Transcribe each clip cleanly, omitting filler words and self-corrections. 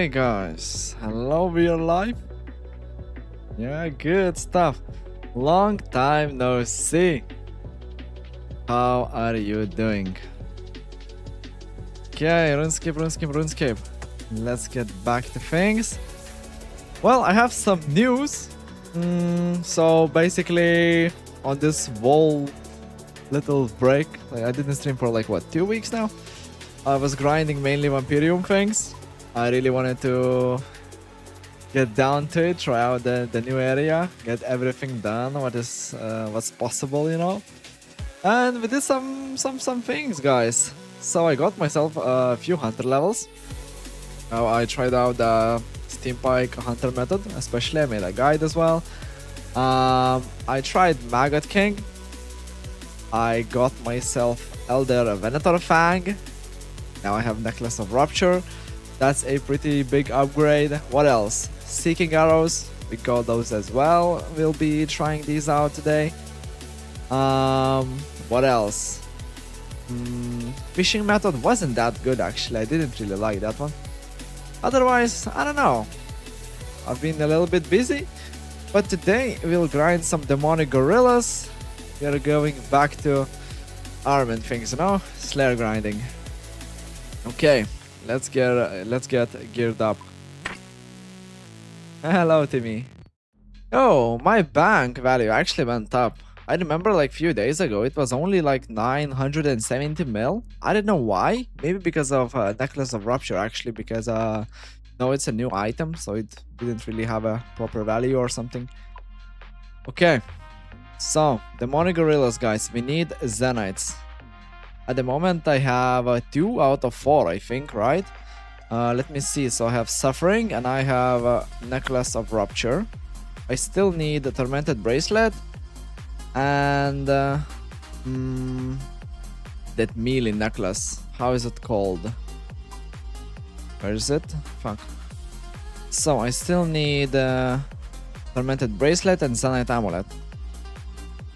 Hey guys, hello, we are live. Yeah, good stuff. Long time no see. How are you doing? Okay, RuneScape. Let's get back to things. Well, I have some news. So basically, on this whole little break, I didn't stream for like what, 2 weeks now? I was grinding mainly Vampirium things. I really wanted to get down to it, try out the new area, get everything done what's possible, you know. And we did some things, guys. So I got myself a few hunter levels. I tried out the Steam Pike hunter method, especially I made a guide as well. I tried Maggot King. I got myself Elder Venator Fang. Now I have Necklace of Rupture. That's a pretty big upgrade. What else? Seeking Arrows. We got those as well. We'll be trying these out today. What else? Fishing method wasn't that good actually. I didn't really like that one. Otherwise, I don't know. I've been a little bit busy. But today we'll grind some Demonic Gorillas. We are going back to Ironman things, you know? Slayer grinding. Okay. Let's get geared up. Hello, Timmy. Oh, my bank value actually went up. I remember like few days ago it was only like 970 mil. I don't know why. Maybe because of Necklace of Rupture actually, because no, it's a new item, so it didn't really have a proper value or something. Okay, so Demonic Gorillas, guys. We need Zenytes. At the moment, I have 2 out of 4, I think, right? Let me see. So I have Suffering and I have Necklace of Rupture. I still need the Tormented Bracelet and that melee necklace. How is it called? Where is it? Fuck. So I still need Tormented Bracelet and Zenyte Amulet.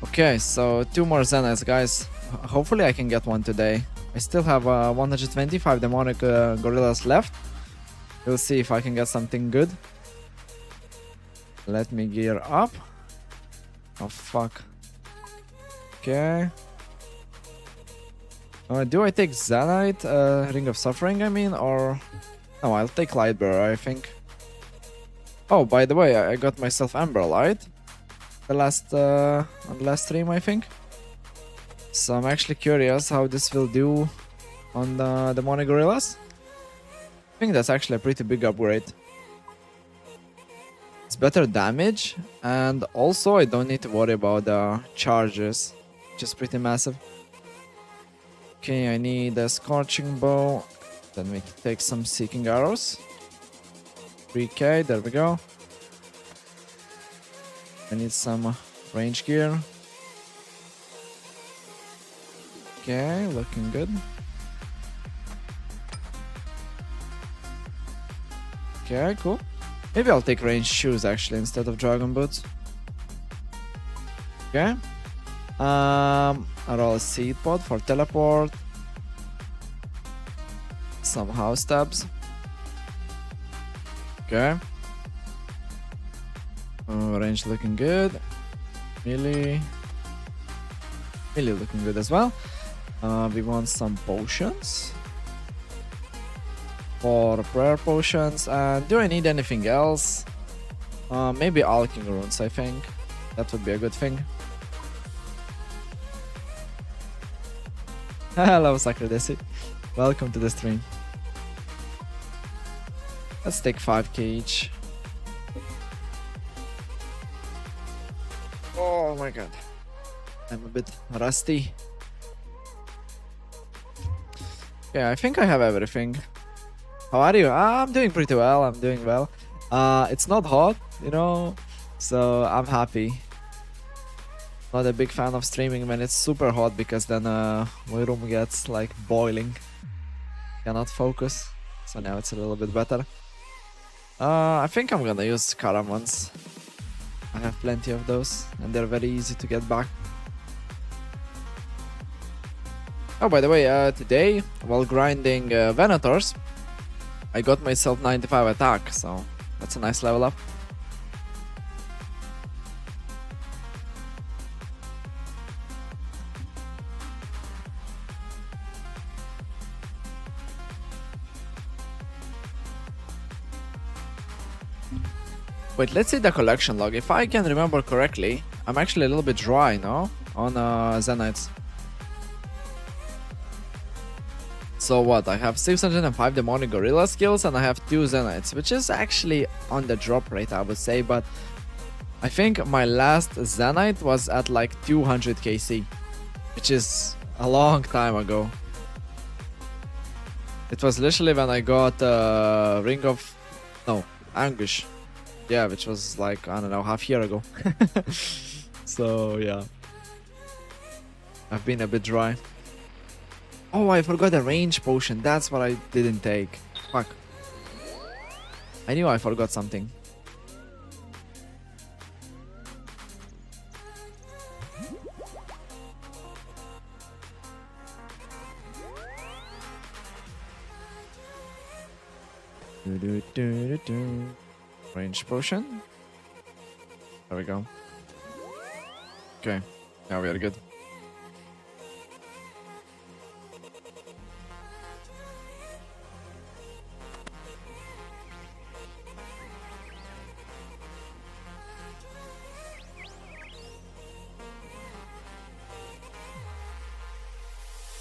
Okay, so 2 more Zenytes, guys. Hopefully I can get one today. I still have 125 Demonic Gorillas left. We'll see if I can get something good. Let me gear up. Oh fuck. Okay. Do I take Zenyte, Ring of Suffering, I mean, or... No, I'll take Lightbearer, I think. Oh, by the way, I got myself Emberlight. On the last stream, I think. So I'm actually curious how this will do on the Demonic Gorillas. I think that's actually a pretty big upgrade. It's better damage, and also I don't need to worry about the charges, which is pretty massive. Okay, I need a Scorching Bow. Then we take some Seeking Arrows. 3k, there we go. I need some range gear. Okay, looking good. Okay, cool. Maybe I'll take range shoes actually instead of dragon boots. Okay. I roll a seed pod for teleport. Some house tabs. Okay. Range looking good. Melee looking good as well. We want some potions. 4 prayer potions. And do I need anything else? Maybe Alking runes, I think. That would be a good thing. Hello, Sacredesi. Welcome to the stream. Let's take 5k each. Oh my god. I'm a bit rusty. Yeah, I think I have everything. How are you? I'm doing pretty well. I'm doing well. It's not hot, you know, so I'm happy. Not a big fan of streaming when it's super hot, because then my room gets like boiling. Cannot focus. So now it's a little bit better. I think I'm gonna use Karam ones. I have plenty of those and they're very easy to get back. Oh, by the way, today, while grinding Venators, I got myself 95 attack, so that's a nice level up. Wait, let's see the collection log. If I can remember correctly, I'm actually a little bit dry, no? On Zenytes. So what? I have 605 Demonic Gorilla skills and I have 2 Zenytes, which is actually on the drop rate, I would say, but I think my last Zenyte was at like 200 KC, which is a long time ago. It was literally when I got Ring of... no, Anguish. Yeah, which was like, I don't know, half year ago. So, yeah. I've been a bit dry. Oh, I forgot a range potion. That's what I didn't take. Fuck. I knew I forgot something. Range potion. There we go. Okay, now we are good.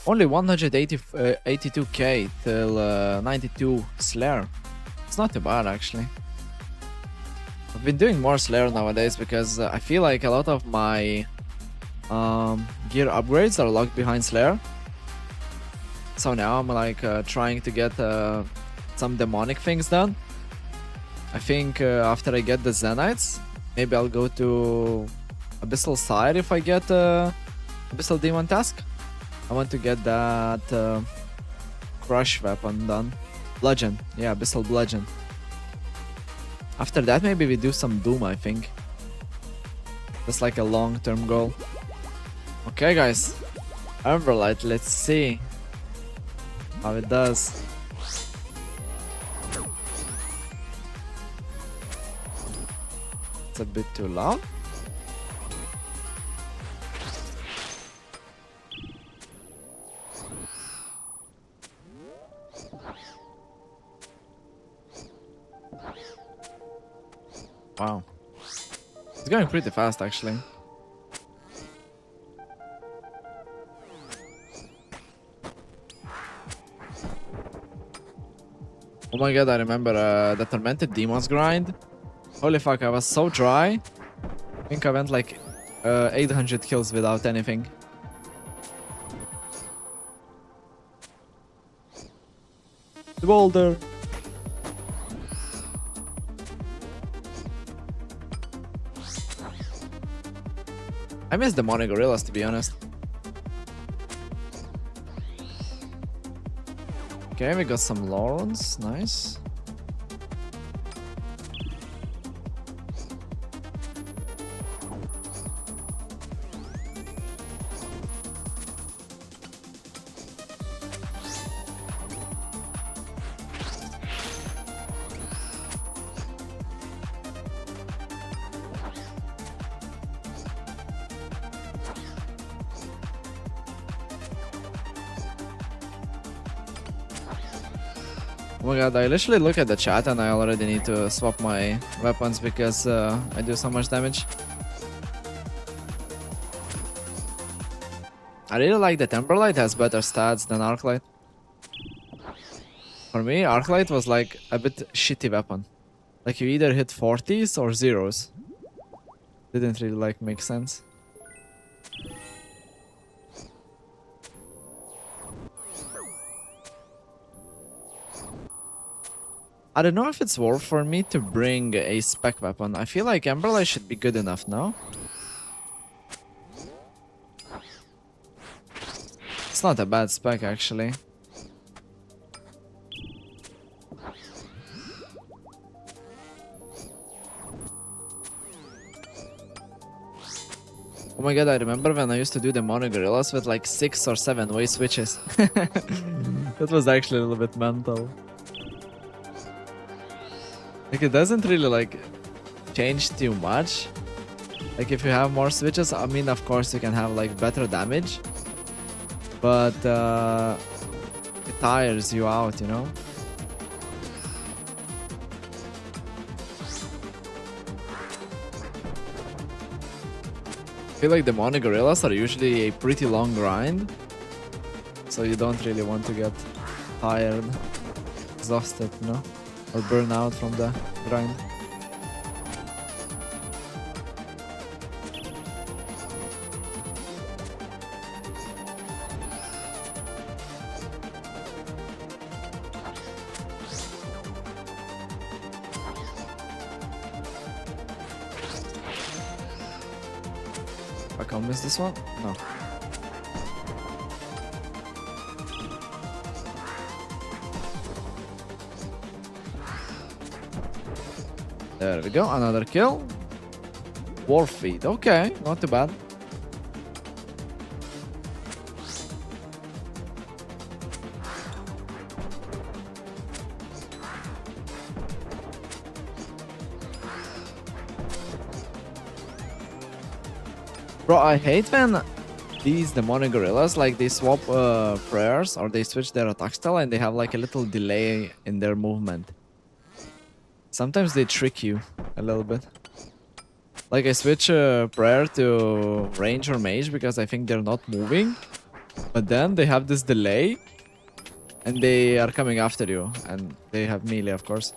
Only 182k till 92 Slayer. It's not too bad actually. I've been doing more Slayer nowadays because I feel like a lot of my gear upgrades are locked behind Slayer. So now I'm like trying to get some demonic things done. I think after I get the Zenytes, maybe I'll go to Abyssal Sire if I get Abyssal Demon task. I want to get that crush weapon done. Bludgeon, yeah, Abyssal Bludgeon. After that, maybe we do some Doom, I think. That's like a long-term goal. Okay, guys. Emberlight, let's see how it does. It's a bit too loud. Wow. It's going pretty fast actually. Oh my god, I remember the Tormented Demons grind. Holy fuck, I was so dry. I think I went like 800 kills without anything. The boulder. I miss Demonic Gorillas, to be honest. Okay, we got some Laurels, nice. Oh my god, I literally look at the chat and I already need to swap my weapons because I do so much damage. I really like that Emberlight has better stats than Arclight. For me, Arclight was like a bit shitty weapon. Like you either hit 40s or zeros. Didn't really like make sense. I don't know if it's worth for me to bring a spec weapon. I feel like Emberlight should be good enough now. It's not a bad spec actually. Oh my god, I remember when I used to do Demonic Gorillas with like 6 or 7 way switches. That was actually a little bit mental. Like it doesn't really like change too much. Like if you have more switches, I mean, of course you can have like better damage, but it tires you out, you know? I feel like Demonic Gorillas are usually a pretty long grind, so you don't really want to get tired, exhausted, you know, or burn out from the grind. I can't miss this one? No. There we go, another kill. War feed, okay, not too bad. Bro, I hate when these Demonic Gorillas, like they swap prayers or they switch their attack style and they have like a little delay in their movement. Sometimes they trick you a little bit. Like I switch prayer to range or mage because I think they're not moving. But then they have this delay and they are coming after you. And they have melee, of course.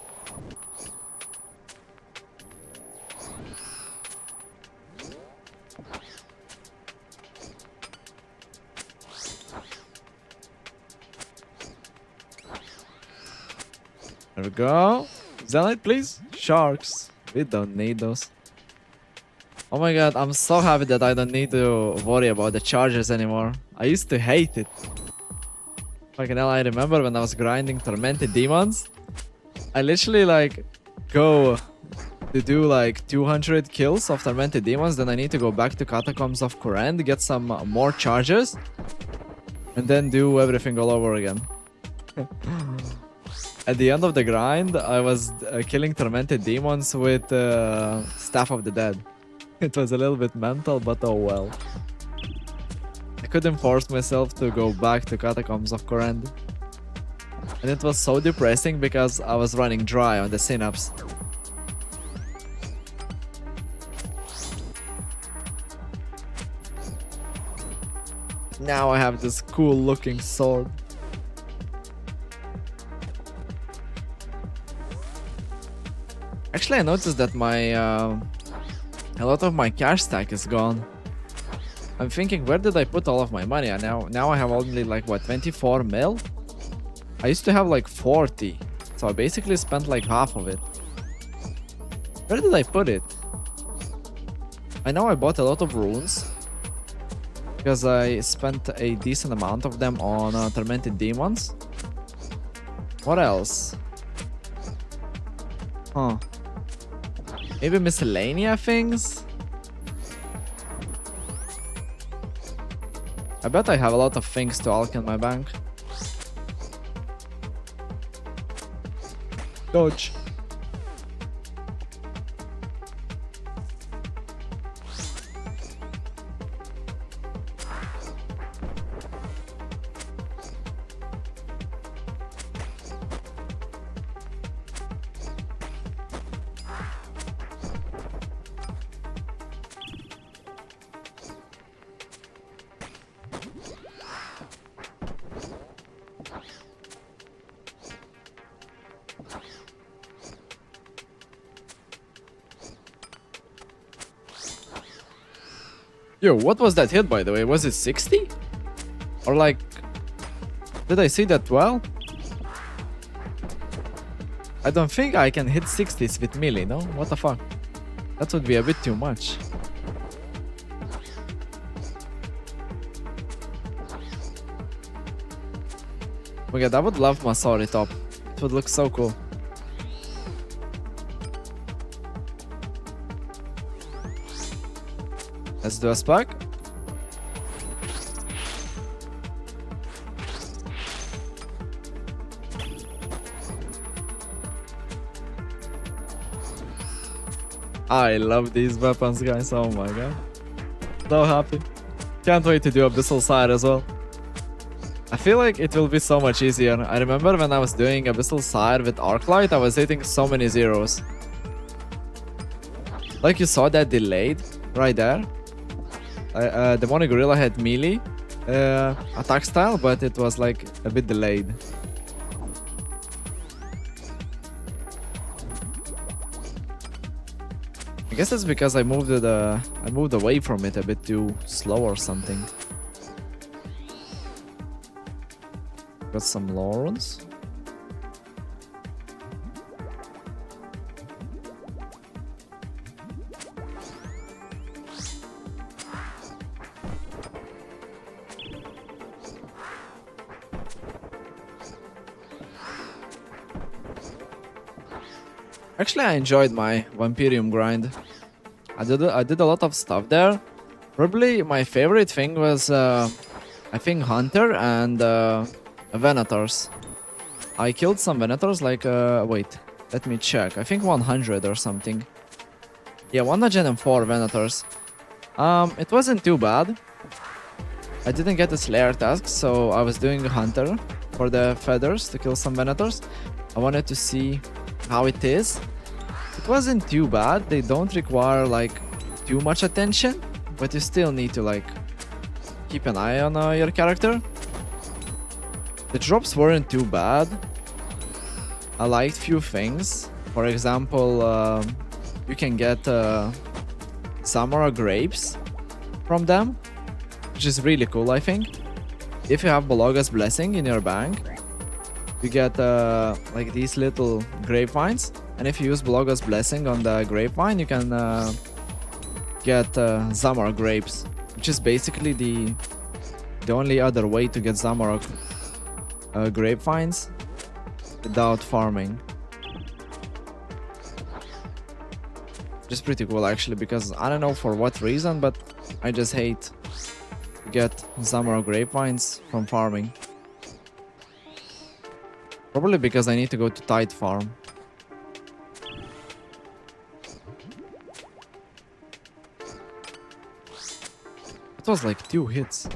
There we go. Zenyte, please. Sharks. We don't need those. Oh my god, I'm so happy that I don't need to worry about the charges anymore. I used to hate it. Fucking hell, I remember when I was grinding Tormented Demons. I literally like go to do like 200 kills of Tormented Demons, then I need to go back to Catacombs of Kourend, get some more charges, and then do everything all over again. At the end of the grind, I was killing Tormented Demons with Staff of the Dead. It was a little bit mental, but oh well. I couldn't force myself to go back to Catacombs of Kourend. And it was so depressing because I was running dry on the Synapse. Now I have this cool looking sword. Actually, I noticed that my a lot of my cash stack is gone. I'm thinking, where did I put all of my money? And now I have only like what, 24 mil? I used to have like 40, so I basically spent like half of it. Where did I put it? I know I bought a lot of runes because I spent a decent amount of them on Tormented Demons. What else? Huh. Maybe miscellaneous things? I bet I have a lot of things to alch in my bank. Dodge. Yo, what was that hit, by the way? Was it 60? Or like... Did I see that well? I don't think I can hit 60s with melee, no? What the fuck? That would be a bit too much. Oh my god, I would love Masori top. It would look so cool. Let's do a spark. I love these weapons, guys. Oh my god. So happy. Can't wait to do Abyssal Sire as well. I feel like it will be so much easier. I remember when I was doing Abyssal Sire with Arclight, I was hitting so many zeros. Like you saw that delayed right there. Demonic Gorilla had melee attack style, but it was like a bit delayed. I guess it's because I moved away from it a bit too slow or something. Got some Lawrence. Actually, I enjoyed my Vampirium grind. I did a lot of stuff there. Probably my favorite thing was I think Hunter and Venators. I killed some Venators like wait, let me check. I think 100 or something. Yeah, 104 Venators. It wasn't too bad. I didn't get the Slayer task, so I was doing Hunter for the feathers to kill some Venators. I wanted to see how it is. It wasn't too bad. They don't require like too much attention, but you still need to like keep an eye on your character. The drops weren't too bad. I liked few things. For example, you can get Samurai grapes from them, which is really cool, I think. If you have Bolaga's Blessing in your bank, you get like these little grapevines, and if you use Bolaga's Blessing on the grapevine, you can get Zamar grapes, which is basically the only other way to get Zamar grapevines without farming. Which is pretty cool actually, because I don't know for what reason, but I just hate to get Zamar grapevines from farming. Probably because I need to go to Tide Farm. It was like 2 hits.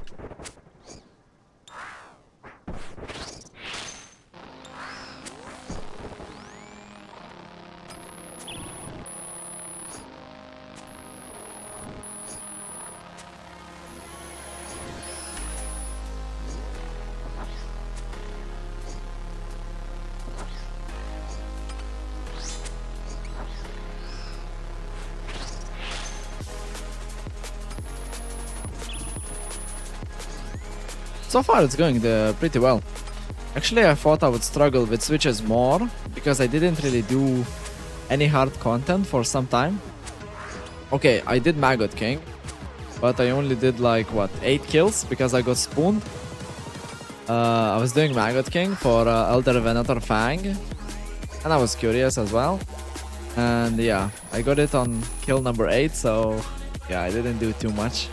So far it's going pretty well. Actually, I thought I would struggle with switches more, because I didn't really do any hard content for some time. Okay, I did Maggot King, but I only did like, what, 8 kills, because I got spooned. I was doing Maggot King for Elder Venator Fang, and I was curious as well. And yeah, I got it on kill number 8, so yeah, I didn't do too much.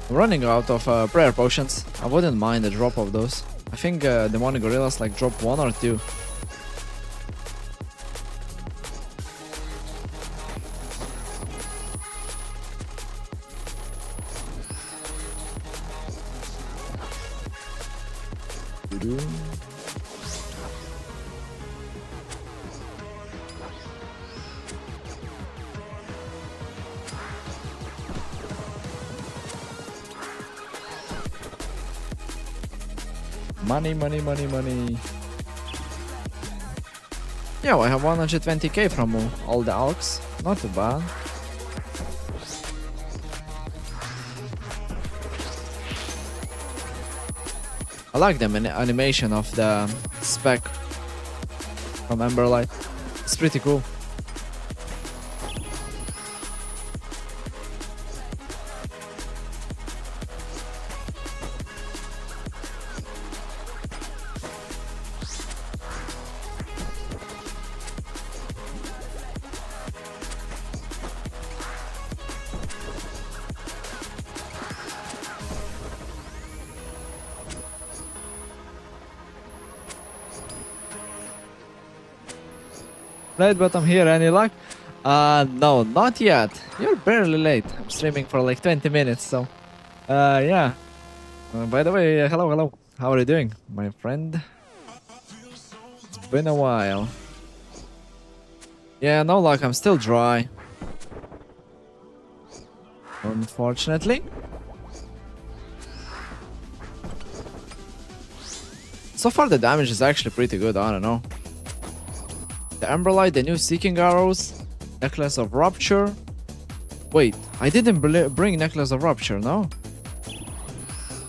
I'm running out of prayer potions. I wouldn't mind a drop of those. I think Demonic Gorillas like drop 1 or 2. Money, money, money, money. Yeah, I have 120k from all the alks. Not too bad. I like the animation of the spec from Emberlight. It's pretty cool. Late, but I'm here. Any luck? No, not yet. You're barely late. I'm streaming for like 20 minutes, so... yeah. By the way, hello, hello. How are you doing, my friend? It's been a while. Yeah, no luck. I'm still dry. Unfortunately. So far the damage is actually pretty good, I don't know. The Emberlight, the new Seeking Arrows, Necklace of Rupture. Wait, I didn't bring Necklace of Rupture, no?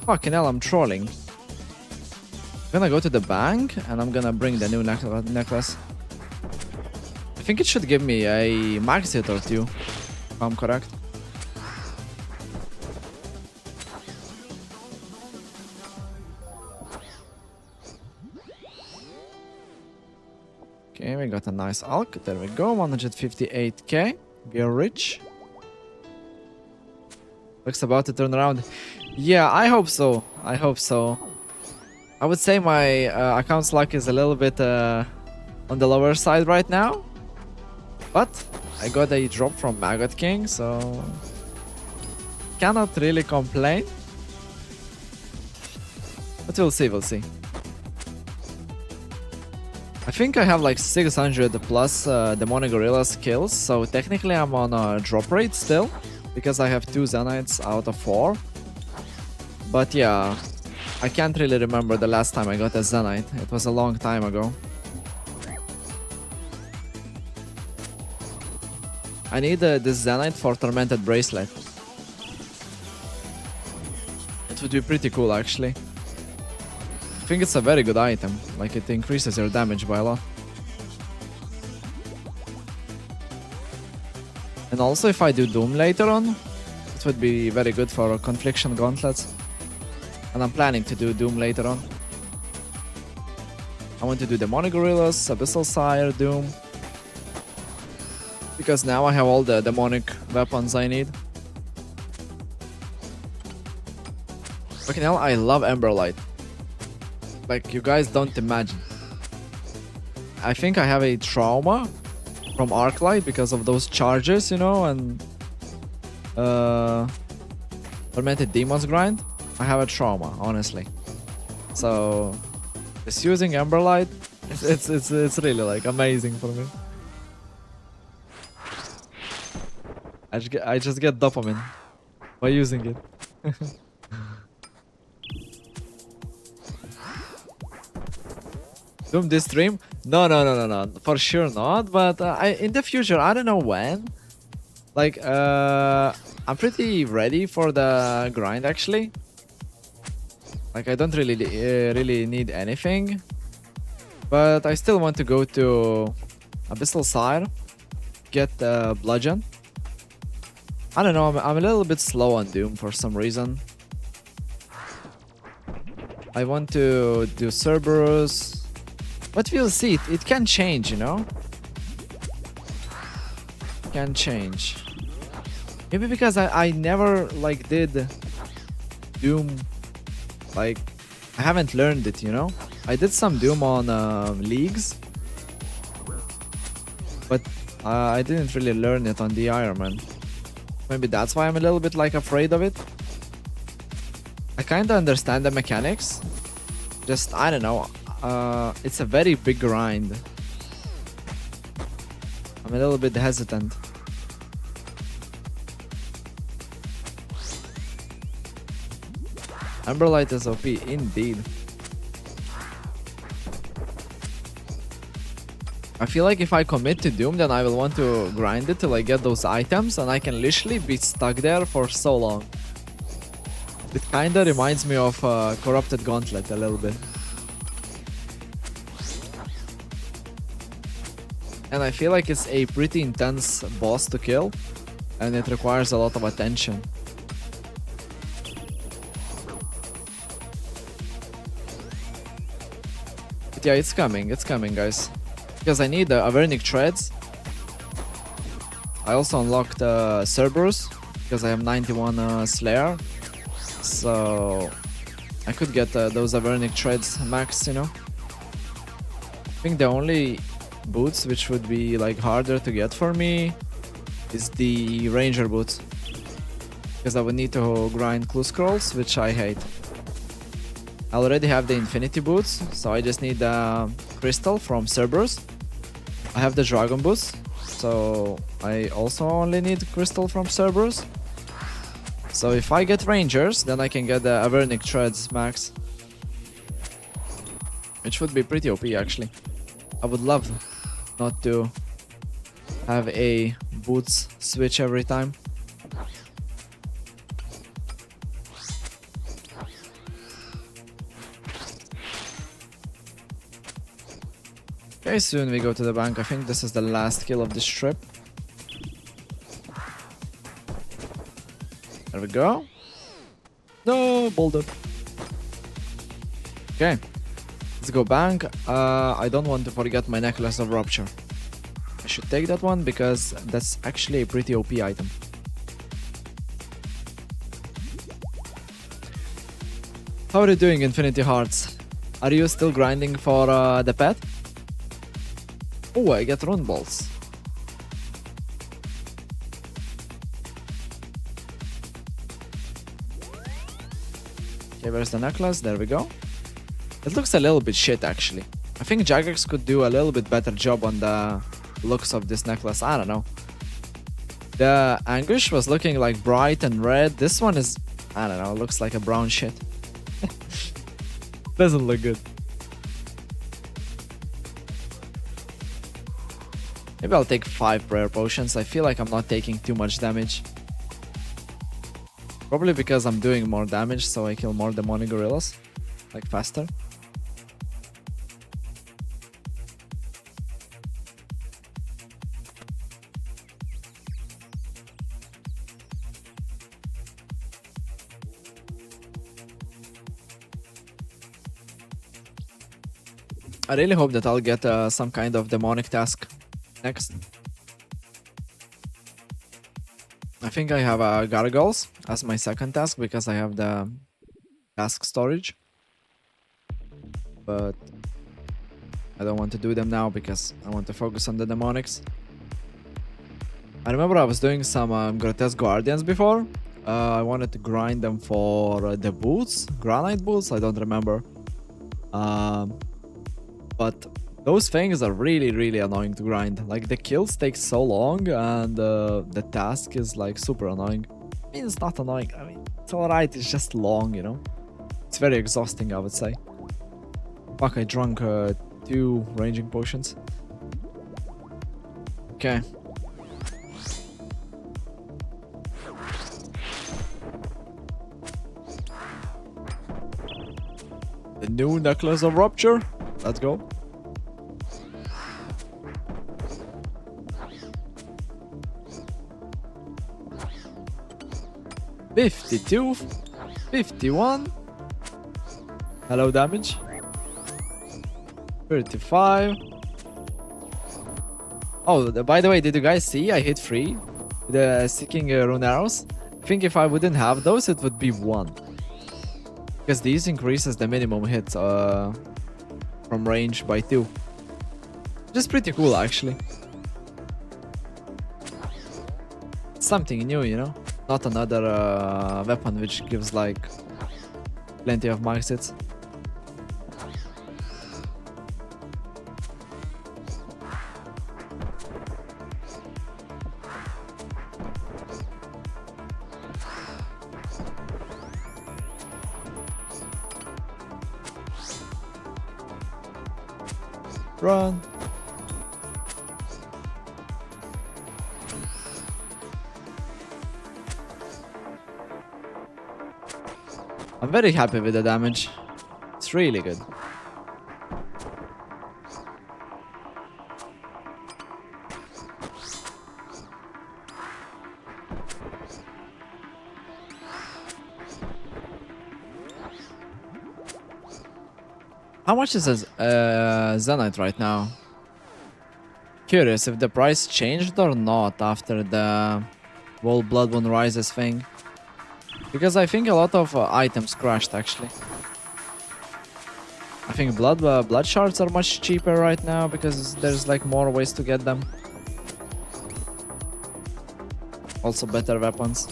Fucking hell, I'm trolling. I'm gonna go to the bank and I'm gonna bring the new necklace. I think it should give me a max hit or two, if I'm correct. Okay, we got a nice alk. There we go, 158k. We are rich. Looks about to turn around. Yeah, I hope so. I hope so. I would say my account's luck is a little bit on the lower side right now. But I got a drop from Maggot King, so... cannot really complain. But we'll see, we'll see. I think I have like 600 plus Demonic Gorillas kills, so technically I'm on a drop rate still, because I have 2 Zenytes out of 4. But yeah, I can't really remember the last time I got a Zenyte. It was a long time ago. I need this Zenyte for Tormented Bracelet. It would be pretty cool actually. I think it's a very good item, like it increases your damage by a lot. And also if I do Doom later on, it would be very good for Confliction Gauntlets. And I'm planning to do Doom later on. I want to do Demonic Gorillas, Abyssal Sire, Doom. Because now I have all the demonic weapons I need. Fucking hell, I love Emberlight. Like, you guys don't imagine. I think I have a trauma from Arclight because of those charges, you know, and Tormented Demons grind. I have a trauma, honestly. So just using Emberlight, it's really like amazing for me. I just get dopamine by using it. Doom this stream? No, for sure not. But in the future, I don't know when. Like, I'm pretty ready for the grind actually. Like, I don't really need anything, but I still want to go to Abyssal Sire, get Bludgeon. I don't know. I'm a little bit slow on Doom for some reason. I want to do Cerberus. But we'll see, it can change, you know? Can change. Maybe because I never, like, did Doom, like, I haven't learned it, you know? I did some Doom on leagues, but I didn't really learn it on the Ironman. Maybe that's why I'm a little bit, like, afraid of it. I kinda understand the mechanics, just, I don't know. It's a very big grind. I'm a little bit hesitant. Emberlight is OP, indeed. I feel like if I commit to Doom, then I will want to grind it till I get those items, and I can literally be stuck there for so long. It kinda reminds me of Corrupted Gauntlet a little bit. And I feel like it's a pretty intense boss to kill, and it requires a lot of attention. But yeah, it's coming, guys. Because I need Avernic Treads. I also unlocked Cerberus, because I have 91 Slayer. So I could get those Avernic Treads max, you know. I think the only boots, which would be like harder to get for me, is the ranger boots. Because I would need to grind clue scrolls, which I hate. I already have the infinity boots, so I just need the crystal from Cerberus. I have the dragon boots, so I also only need crystal from Cerberus. So if I get rangers, then I can get the Avernic Treads max. Which would be pretty OP actually. I would love not to have a boots switch every time. Okay, soon we go to the bank. I think this is the last kill of this trip. There we go. No, boulder. Okay, let's go bank. I don't want to forget my necklace of rupture. I should take that one because that's actually a pretty OP item. How are you doing, Infinity Hearts? Are you still grinding for the pet? Oh, I get rune balls. Okay, where's the necklace? There we go. It looks a little bit shit actually. I think Jagex could do a little bit better job on the looks of this necklace. I don't know. The Anguish was looking like bright and red. This one is, I don't know, looks like a brown shit. Doesn't look good. Maybe I'll take 5 prayer potions. I feel like I'm not taking too much damage. Probably because I'm doing more damage, so I kill more demonic gorillas. Like faster. I really hope that I'll get some kind of demonic task next. I think I have gargoyles as my second task because I have the task storage. But I don't want to do them now because I want to focus on the demonics. I remember I was doing some grotesque guardians before. I wanted to grind them for the boots, granite boots, I don't remember. But those things are really annoying to grind. Like the kills take so long and the task is like super annoying. I mean, it's not annoying. I mean, it's alright. It's just long, you know. It's very exhausting, I would say. Fuck, I drank 2 ranging potions. Okay. The new necklace of rupture. Let's go. $52, $51. Hello, damage. 35. Oh, by the way, did you guys see I hit 3? The seeking rune arrows. I think if I wouldn't have those, it would be 1. Because these increases the minimum hit from range by 2. Which is pretty cool, actually. Something new, you know? Not another weapon which gives like plenty of max hits. Run. I'm very happy with the damage. It's really good. How much is a Zenyte right now? Curious if the price changed or not after the whole Blood Moon Rises thing. Because I think a lot of items crashed actually. I think blood shards are much cheaper right now because there's like more ways to get them. Also better weapons.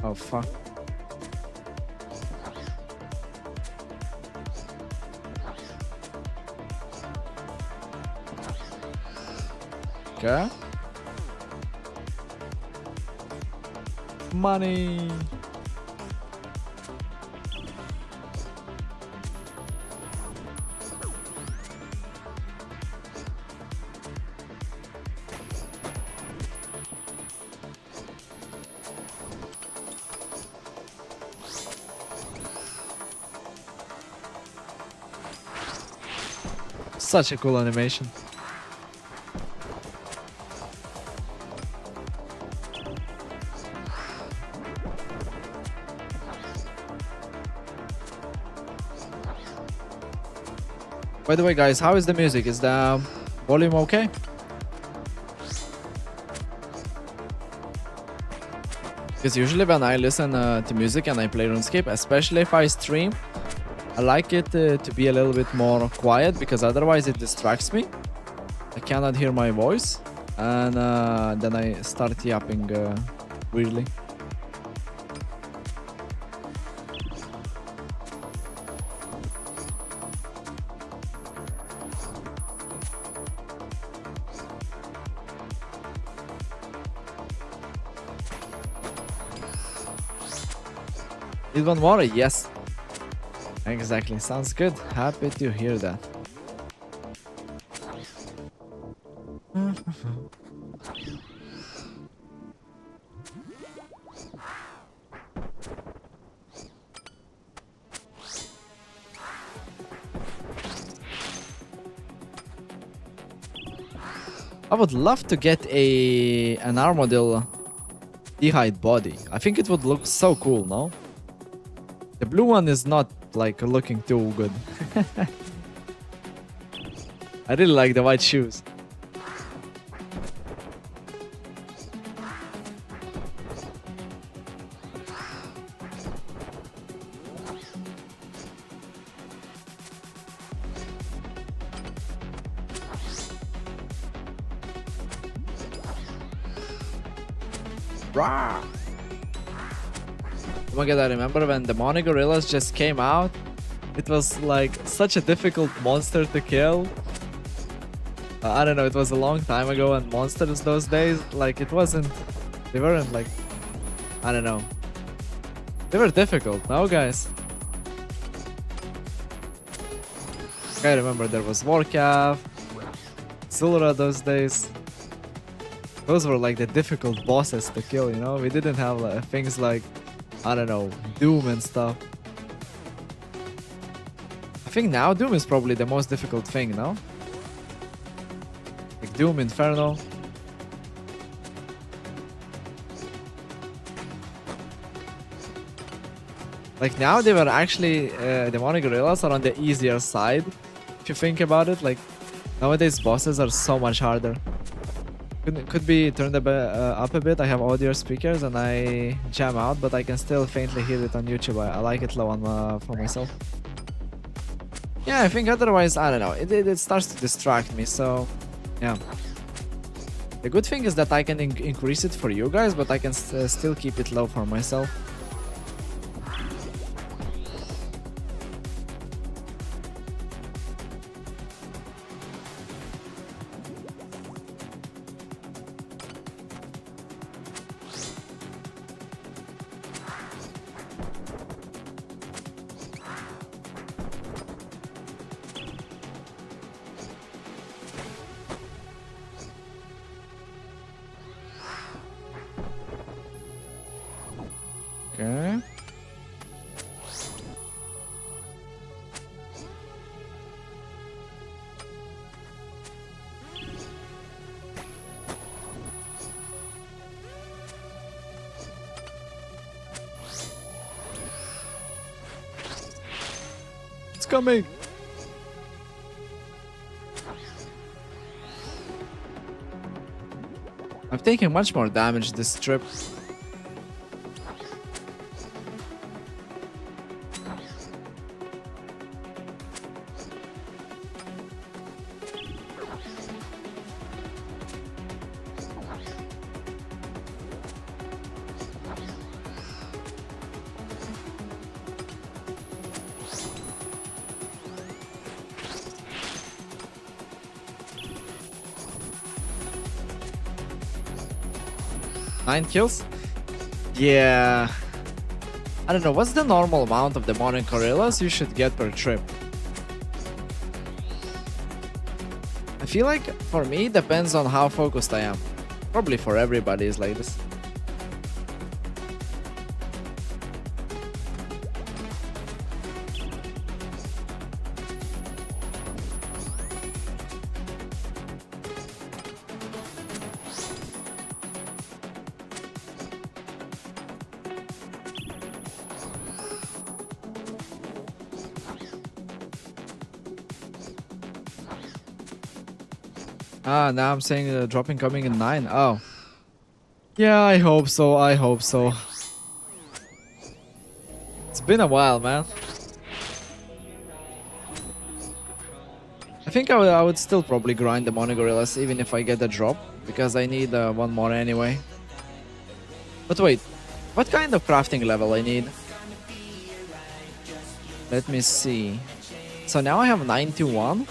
Oh fuck. Okay. Money. Such a cool animation. By the way, guys, how is the music? Is the volume okay? Because usually when I listen to music and I play RuneScape, especially if I stream, I like it to be a little bit more quiet because otherwise it distracts me. I cannot hear my voice and then I start yapping weirdly. Need one more? Yes. Exactly. Sounds good. Happy to hear that. I would love to get an Armadillo Zenyte body. I think it would look so cool, no? The blue one is not like looking too good. I really like the white shoes. Rah! Oh my god, I remember when Demonic Gorillas just came out. It was like such a difficult monster to kill. I don't know, it was a long time ago, and monsters those days, like they weren't like, I don't know. They were difficult, no guys? I remember there was Warcaf, Zulra those days. Those were like the difficult bosses to kill, you know? We didn't have things like, I don't know, Doom and stuff. I think now Doom is probably the most difficult thing, no? Like Doom, Inferno. Like now they were actually, Demonic Gorillas are on the easier side. If you think about it, like nowadays bosses are so much harder. Could be turned up a bit. I have audio speakers and I jam out, but I can still faintly hear it on YouTube. I like it low on for myself. Yeah, I think otherwise, I don't know. It starts to distract me, so yeah. The good thing is that I can increase it for you guys, but I can still keep it low for myself. Okay. coming. I'm taking much more damage this trip. Nine kills? Yeah. I don't know, what's the normal amount of Demonic Gorillas you should get per trip? I feel like for me it depends on how focused I am. Probably for everybody is like this. Ah, now I'm saying dropping coming in 9. Oh. Yeah, I hope so. I hope so. It's been a while, man. I think I would still probably grind the Demonic Gorillas even if I get the drop, because I need one more anyway. But wait, what kind of crafting level I need? Let me see. So now I have 91.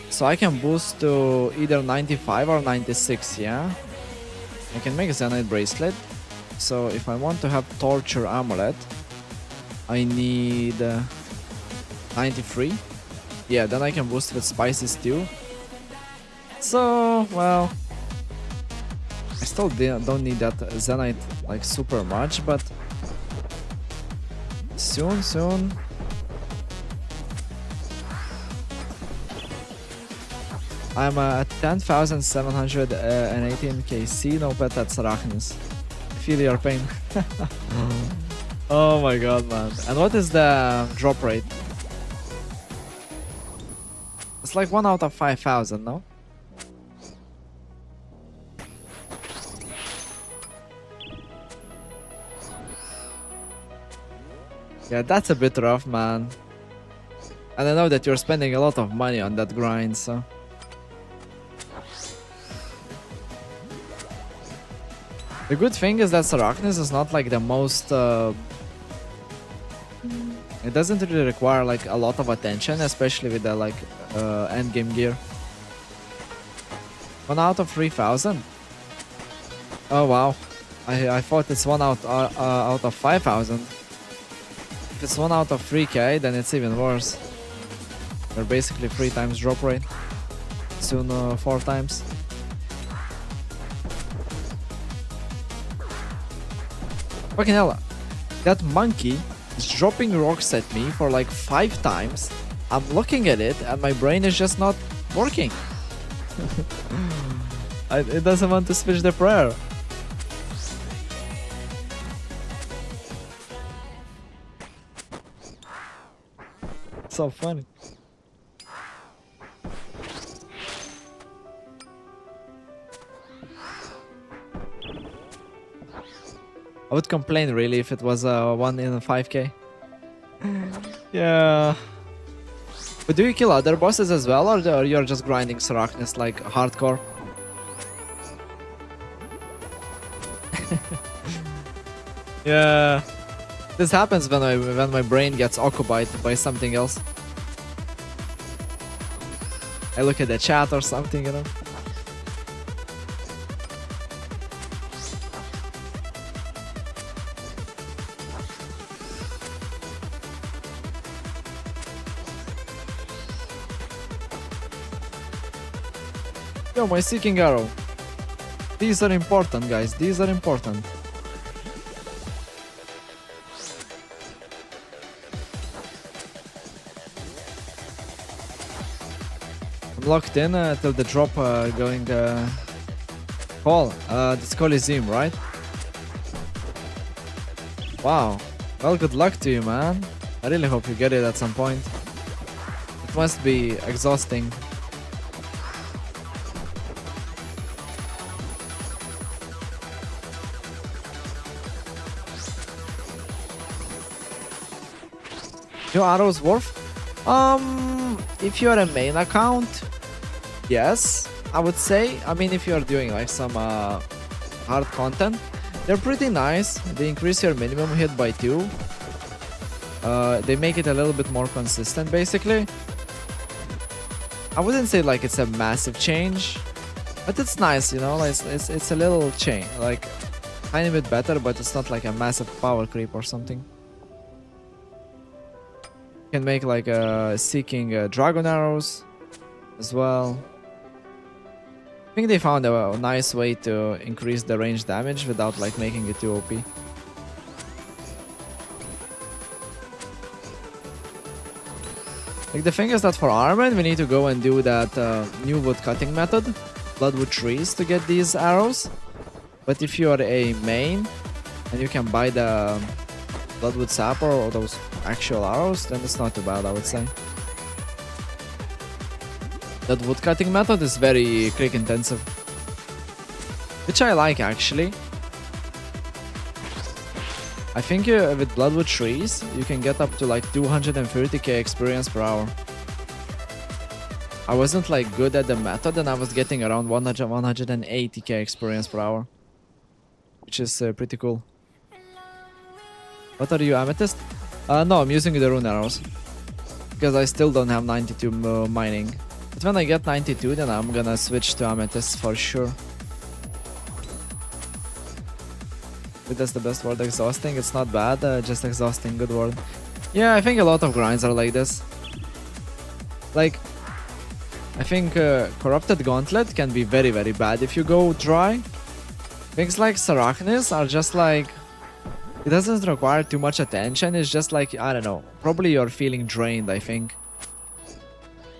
So I can boost to either 95 or 96, yeah? I can make a Zenyte bracelet. So if I want to have torture amulet, I need 93. Yeah, then I can boost with spicy stew. So, well, I still don't need that Zenyte like super much, but soon. I'm at 10,718 KC. No, but that's Arachnis. I feel your pain. Oh my god, man. And what is the drop rate? It's like 1 out of 5,000, no? Yeah, that's a bit rough, man. And I know that you're spending a lot of money on that grind, so... The good thing is that Arachnis is not like the most... It doesn't really require like a lot of attention, especially with the like end game gear. 1 out of 3,000? Oh wow. I thought it's 1 out of 5,000. If it's 1 out of 3k, then it's even worse. They're basically 3 times drop rate. Soon 4 times. Fucking hell, that monkey is dropping rocks at me for like 5 times. I'm looking at it and my brain is just not working. It doesn't want to switch the prayer. So funny. I would complain really if it was 1 in 5k. Yeah. But do you kill other bosses as well, or you're just grinding Arachnis like hardcore? Yeah. This happens when my brain gets occupied by something else. I look at the chat or something, you know. Yo, my seeking arrow. These are important, guys. These are important. I'm locked in till the drop going call. This Coliseum, right? Wow. Well, good luck to you, man. I really hope you get it at some point. It must be exhausting. New arrows worth? If you're a main account, yes, I would say. I mean, if you're doing like some hard content, they're pretty nice. They increase your minimum hit by 2. They make it a little bit more consistent, basically. I wouldn't say like it's a massive change, but it's nice, you know. Like it's a little change, like tiny bit better, but it's not like a massive power creep or something. You can make like seeking dragon arrows as well. I think they found a nice way to increase the range damage without like making it too OP. Like the thing is that for Ironman we need to go and do that new wood cutting method, bloodwood trees, to get these arrows. But if you are a main and you can buy the bloodwood sapper or those actual arrows, then it's not too bad, I would say. That wood cutting method is very click intensive, which I like actually. I think with bloodwood trees you can get up to like 230k experience per hour. I wasn't like good at the method and I was getting around 180k experience per hour, which is pretty cool. What are you, amethyst? No, I'm using the rune arrows because I still don't have 92 mining. But when I get 92, then I'm gonna switch to amethyst for sure. But that's the best word, exhausting. It's not bad, just exhausting, good word. Yeah, I think a lot of grinds are like this. Like, I think Corrupted Gauntlet can be very, very bad if you go dry. Things like Sarachnis are just like... It doesn't require too much attention, it's just like, I don't know, probably you're feeling drained, I think.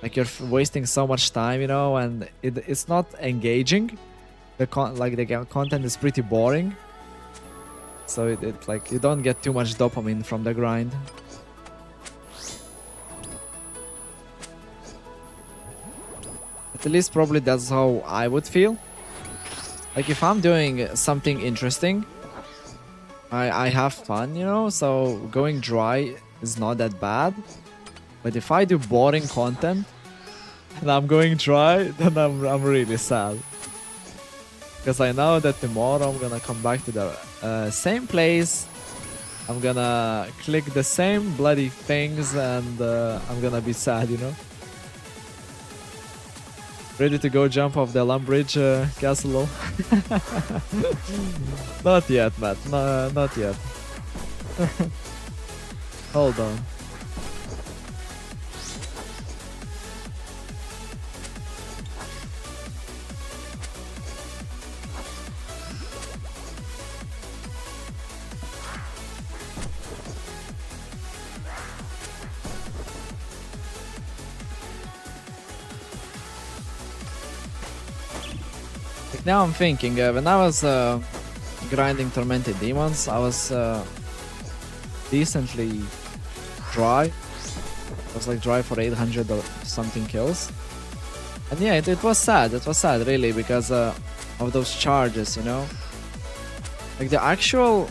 Like you're wasting so much time, you know, and it's not engaging. The content is pretty boring. So it like, you don't get too much dopamine from the grind. At least probably that's how I would feel. Like if I'm doing something interesting, I have fun, you know, so going dry is not that bad. But if I do boring content and I'm going dry, then I'm really sad. Because I know that tomorrow I'm gonna come back to the same place. I'm gonna click the same bloody things and I'm gonna be sad, you know. Ready to go jump off the Lumbridge castle? Not yet, Matt. No, not yet. Hold on. Now I'm thinking, when I was grinding Tormented Demons, I was decently dry. I was like dry for 800 or something kills. And yeah, it was sad. It was sad, really, because of those charges, you know? Like the actual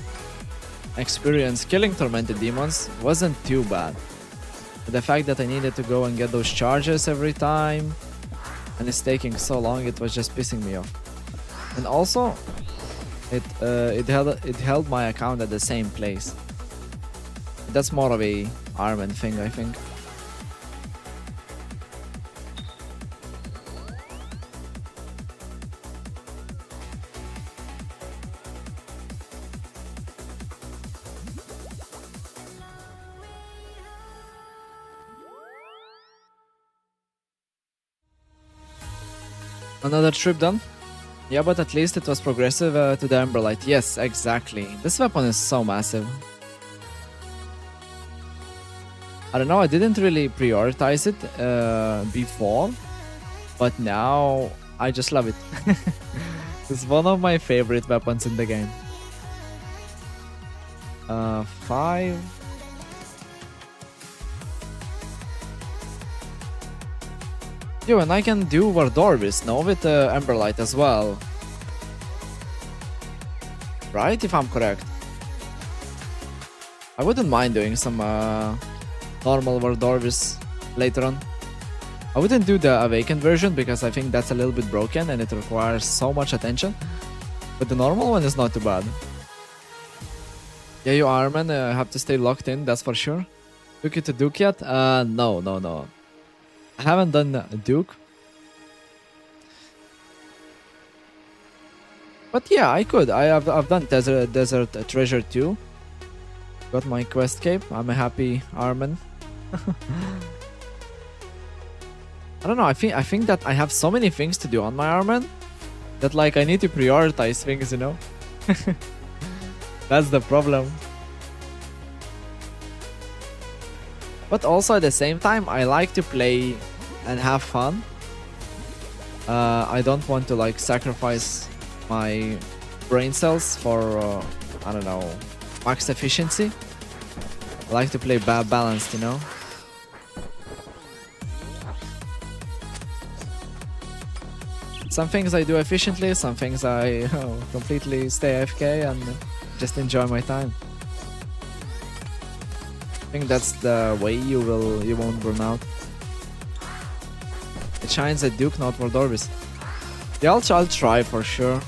experience killing Tormented Demons wasn't too bad. But the fact that I needed to go and get those charges every time, and it's taking so long, it was just pissing me off. And also, it held my account at the same place. That's more of a Ironman thing, I think. Another trip done? Yeah, but at least it was progressive to the Emberlight. Yes, exactly. This weapon is so massive. I don't know, I didn't really prioritize it before, but now I just love it. It's one of my favorite weapons in the game. 5. Yo, and I can do Wardorbis, no, with Emberlight as well. Right, if I'm correct. I wouldn't mind doing some normal Wardorbis later on. I wouldn't do the Awakened version because I think that's a little bit broken and it requires so much attention. But the normal one is not too bad. Yeah, you Ironman have to stay locked in, that's for sure. Took you to Duke yet? No. I haven't done Duke. But yeah, I could. I've done Desert Treasure too. Got my quest cape. I'm a happy Ironman. I don't know. I think that I have so many things to do on my Ironman that like I need to prioritize things, you know. That's the problem. But also at the same time, I like to play and have fun. I don't want to like sacrifice my brain cells for I don't know, max efficiency. I like to play balanced, you know. Some things I do efficiently, some things I completely stay AFK and just enjoy my time. I think that's the way you won't burn out. It shines at Duke, not Wardorbis. Yeah, I'll try for sure.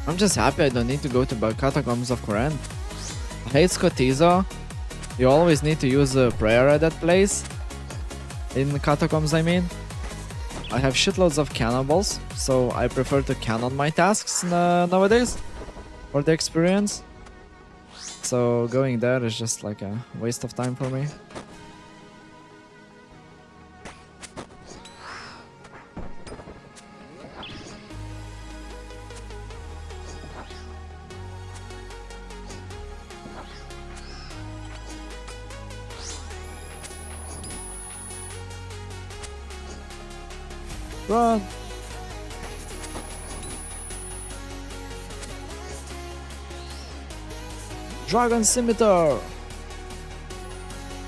I'm just happy I don't need to go to the Catacombs of Koran. I hate Skotizo. You always need to use a prayer at that place. In the Catacombs, I mean. I have shitloads of cannonballs, so I prefer to cannon my tasks nowadays for the experience. So going there is just like a waste of time for me. Run! Dragon Scimitar!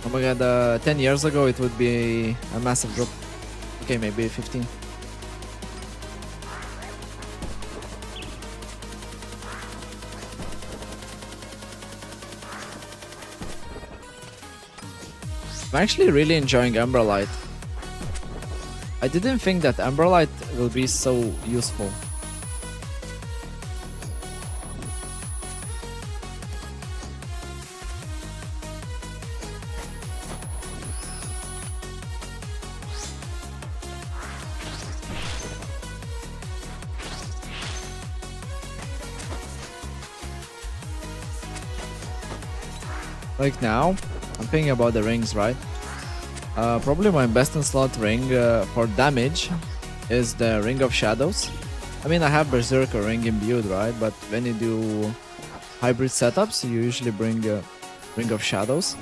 Oh my god, 10 years ago it would be a massive drop. Okay, maybe 15. I'm actually really enjoying Emberlight. I didn't think that Emberlight will be so useful. Like now, I'm thinking about the rings, right? Probably my best in slot ring for damage is the Ring of Shadows. I mean, I have Berserker ring imbued, right? But when you do hybrid setups, you usually bring Ring of Shadows,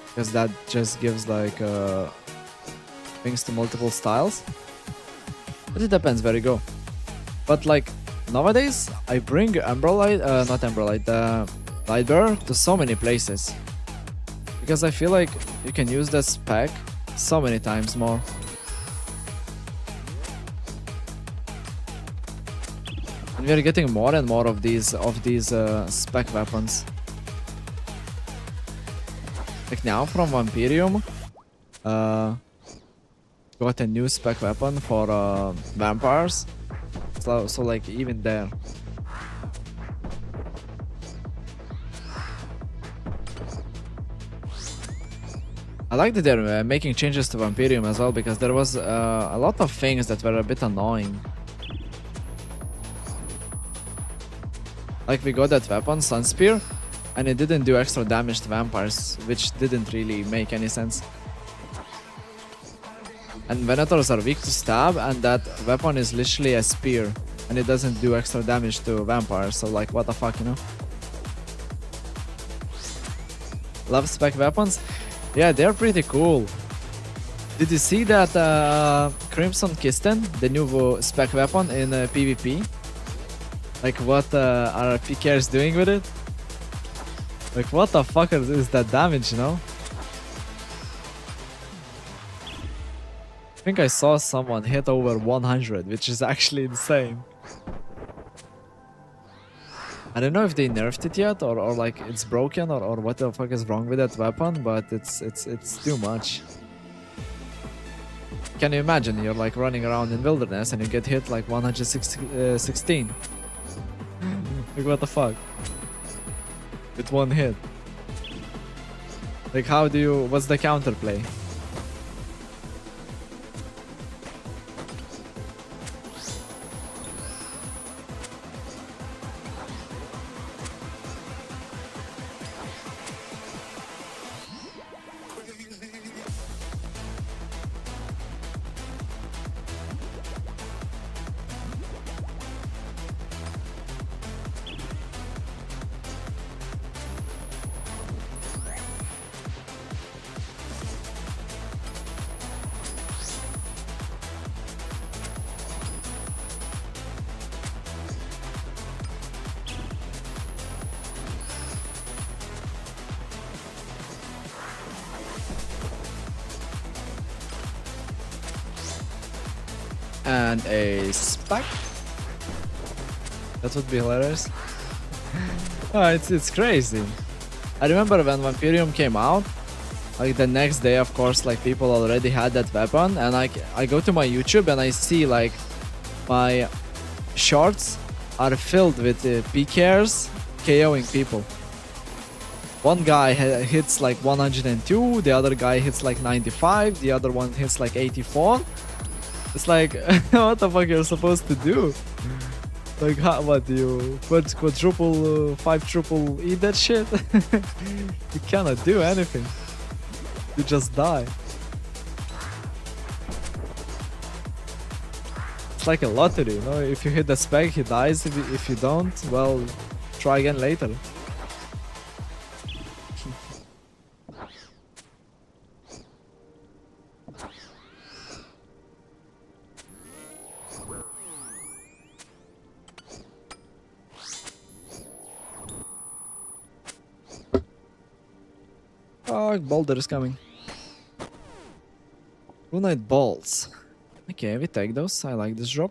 because that just gives like things to multiple styles. But it depends where you go. But like nowadays, I bring Emberlight, not Emberlight, Lightbearer to so many places. Because I feel like you can use that spec so many times more. And we are getting more and more of these spec weapons. Like now from Vampirium, got a new spec weapon for vampires. So like even there. I like that they're making changes to Vampirium as well, because there was a lot of things that were a bit annoying. Like we got that weapon, Sunspear, and it didn't do extra damage to vampires, which didn't really make any sense. And Venators are weak to stab, and that weapon is literally a spear, and it doesn't do extra damage to vampires, so like what the fuck, you know? Love spec weapons? Yeah, they're pretty cool. Did you see that Crimson Kisten, the new spec weapon in PvP? Like what are PKers doing with it? Like what the fuck is that damage, you know? I think I saw someone hit over 100, which is actually insane. I don't know if they nerfed it yet or like it's broken or what the fuck is wrong with that weapon, but it's too much. Can you imagine you're like running around in wilderness and you get hit like 116? Like what the fuck? With one hit. Like how do you, what's the counterplay? And a spike. That would be hilarious. Oh, it's crazy. I remember when Vampirium came out, like the next day, of course, like people already had that weapon, and I go to my YouTube and I see like my shorts are filled with PKers KOing people. One guy hits like 102, the other guy hits like 95, the other one hits like 84. It's like, what the fuck you're supposed to do? Like, how, what do you quadruple, five triple eat that shit? You cannot do anything. You just die. It's like a lottery, you know? If you hit the spec, he dies. If you don't, well, try again later. Oh, boulder is coming. Runite balls. Okay, we take those. I like this drop.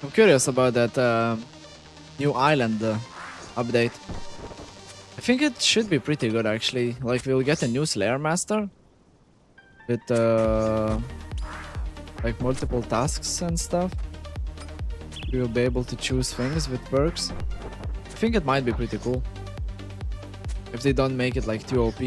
I'm curious about that new island update. I think it should be pretty good actually. Like we'll get a new Slayer Master with like multiple tasks and stuff. We will be able to choose things with perks. I think it might be pretty cool if they don't make it like too OP.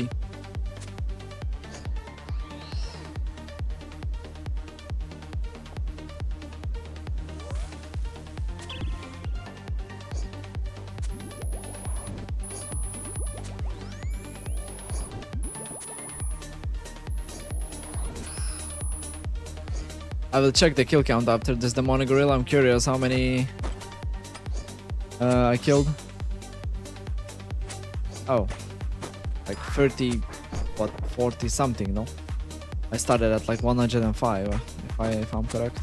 I will check the kill count after this Demonic Gorilla. I'm curious how many I killed. Oh, like 30, what, 40 something, no? I started at like 105, if I'm correct.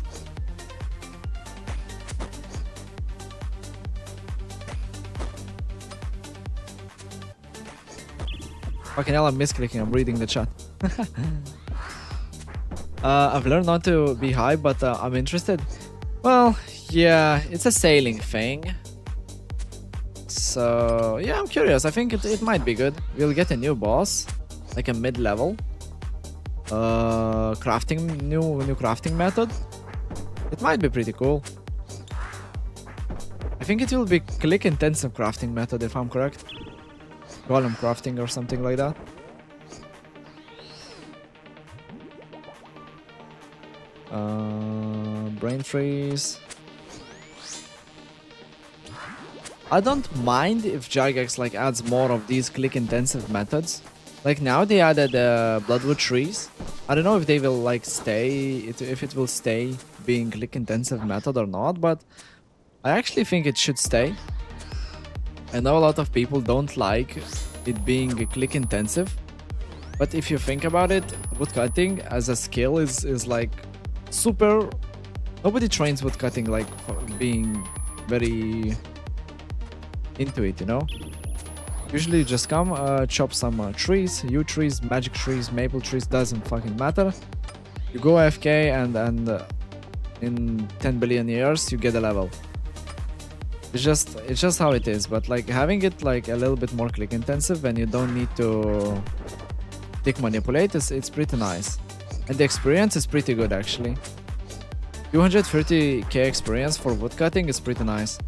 Fucking hell, I'm misclicking, I'm reading the chat. I've learned not to be high, but I'm interested. Well, yeah, it's a sailing thing. So, yeah, I'm curious. I think it might be good. We'll get a new boss, like a mid-level. Crafting, new crafting method. It might be pretty cool. I think it will be click-intensive crafting method, if I'm correct. Golem crafting or something like that. Brain freeze. I don't mind if Jagex like adds more of these click-intensive methods. Like now they added Bloodwood trees. I don't know if they will like stay, if it will stay being click-intensive method or not, but I actually think it should stay. I know a lot of people don't like it being click-intensive, but if you think about it, woodcutting as a skill is like super. Nobody trains woodcutting like being very into it, you know? Usually you just come, chop some trees, yew trees, magic trees, maple trees, doesn't fucking matter. You go AFK and in 10 billion years you get a level. It's just how it is, but like having it like a little bit more click intensive and you don't need to tick manipulate, it's pretty nice. And the experience is pretty good actually. 230k experience for woodcutting is pretty nice.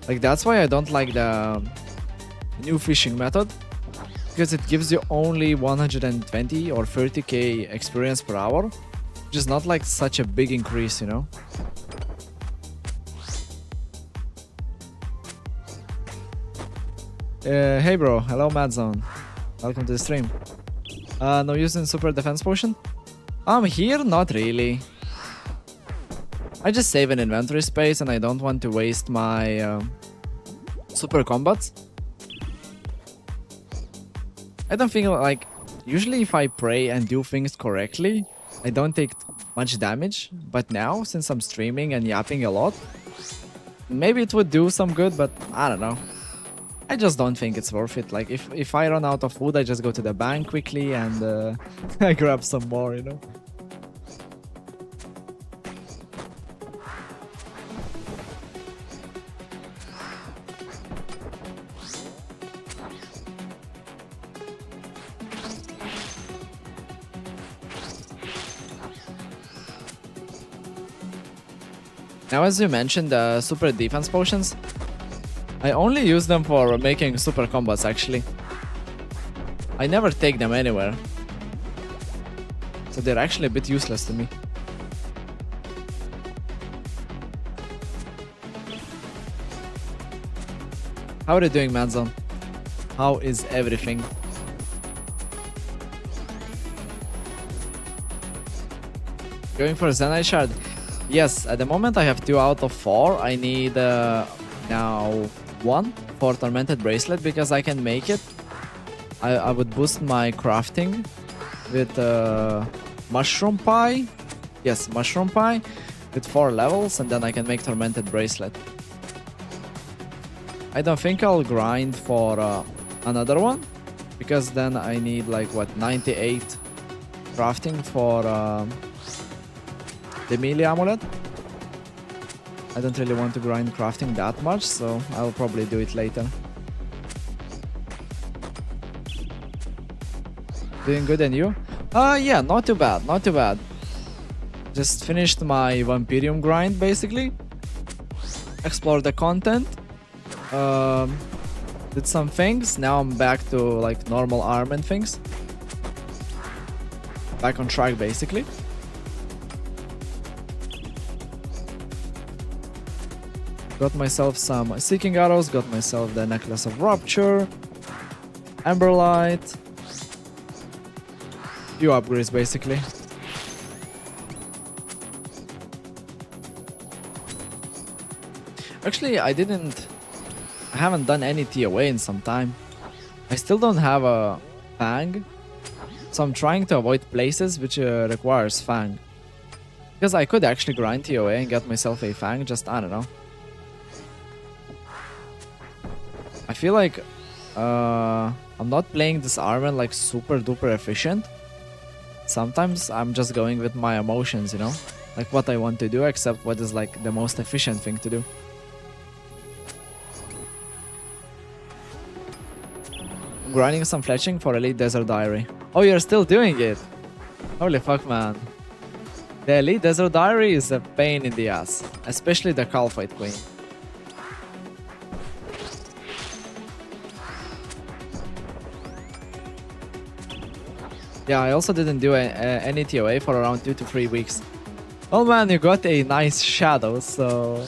Like that's why I don't like the new fishing method, because it gives you only 120 or 30k experience per hour, which is not like such a big increase, you know? Hey bro, hello Madzone. Welcome to the stream. No using super defense potion? Here, not really. I just save an inventory space and I don't want to waste my super combats. I don't think like, usually if I pray and do things correctly, I don't take much damage. But now, since I'm streaming and yapping a lot, maybe it would do some good, but I don't know. I just don't think it's worth it. Like if I run out of food, I just go to the bank quickly and I grab some more, you know. Now, as you mentioned, the super defense potions, I only use them for making super combats actually. I never take them anywhere. So they're actually a bit useless to me. How are you doing, Madzone? How is everything? Going for Zenyte shard? Yes, at the moment I have 2 out of 4. I need now 1 for Tormented Bracelet because I can make it. I would boost my crafting with Mushroom Pie. Yes, Mushroom Pie with 4 levels and then I can make Tormented Bracelet. I don't think I'll grind for another one because then I need like what, 98 crafting for the melee amulet. I don't really want to grind crafting that much, so I'll probably do it later. Doing good, and you? Yeah, not too bad, not too bad. Just finished my Vampirium grind, basically. Explored the content. Did some things. Now I'm back to like normal Ironman things. Back on track, basically. Got myself some Seeking Arrows, got myself the Necklace of Rupture, Emberlight, few upgrades basically. Actually, I didn't I haven't done any TOA in some time. I still don't have a Fang, so I'm trying to avoid places which requires Fang. Because I could actually grind TOA and get myself a Fang, just, I don't know. I feel like I'm not playing this Ironman like super duper efficient. Sometimes I'm just going with my emotions, you know? Like what I want to do, except what is like the most efficient thing to do. Grinding some fletching for Elite Desert Diary. Oh, you're still doing it? Holy fuck, man. The Elite Desert Diary is a pain in the ass, especially the Calphite Queen. Yeah, I also didn't do any TOA for around 2 to 3 weeks. Oh man, you got a nice shadow, so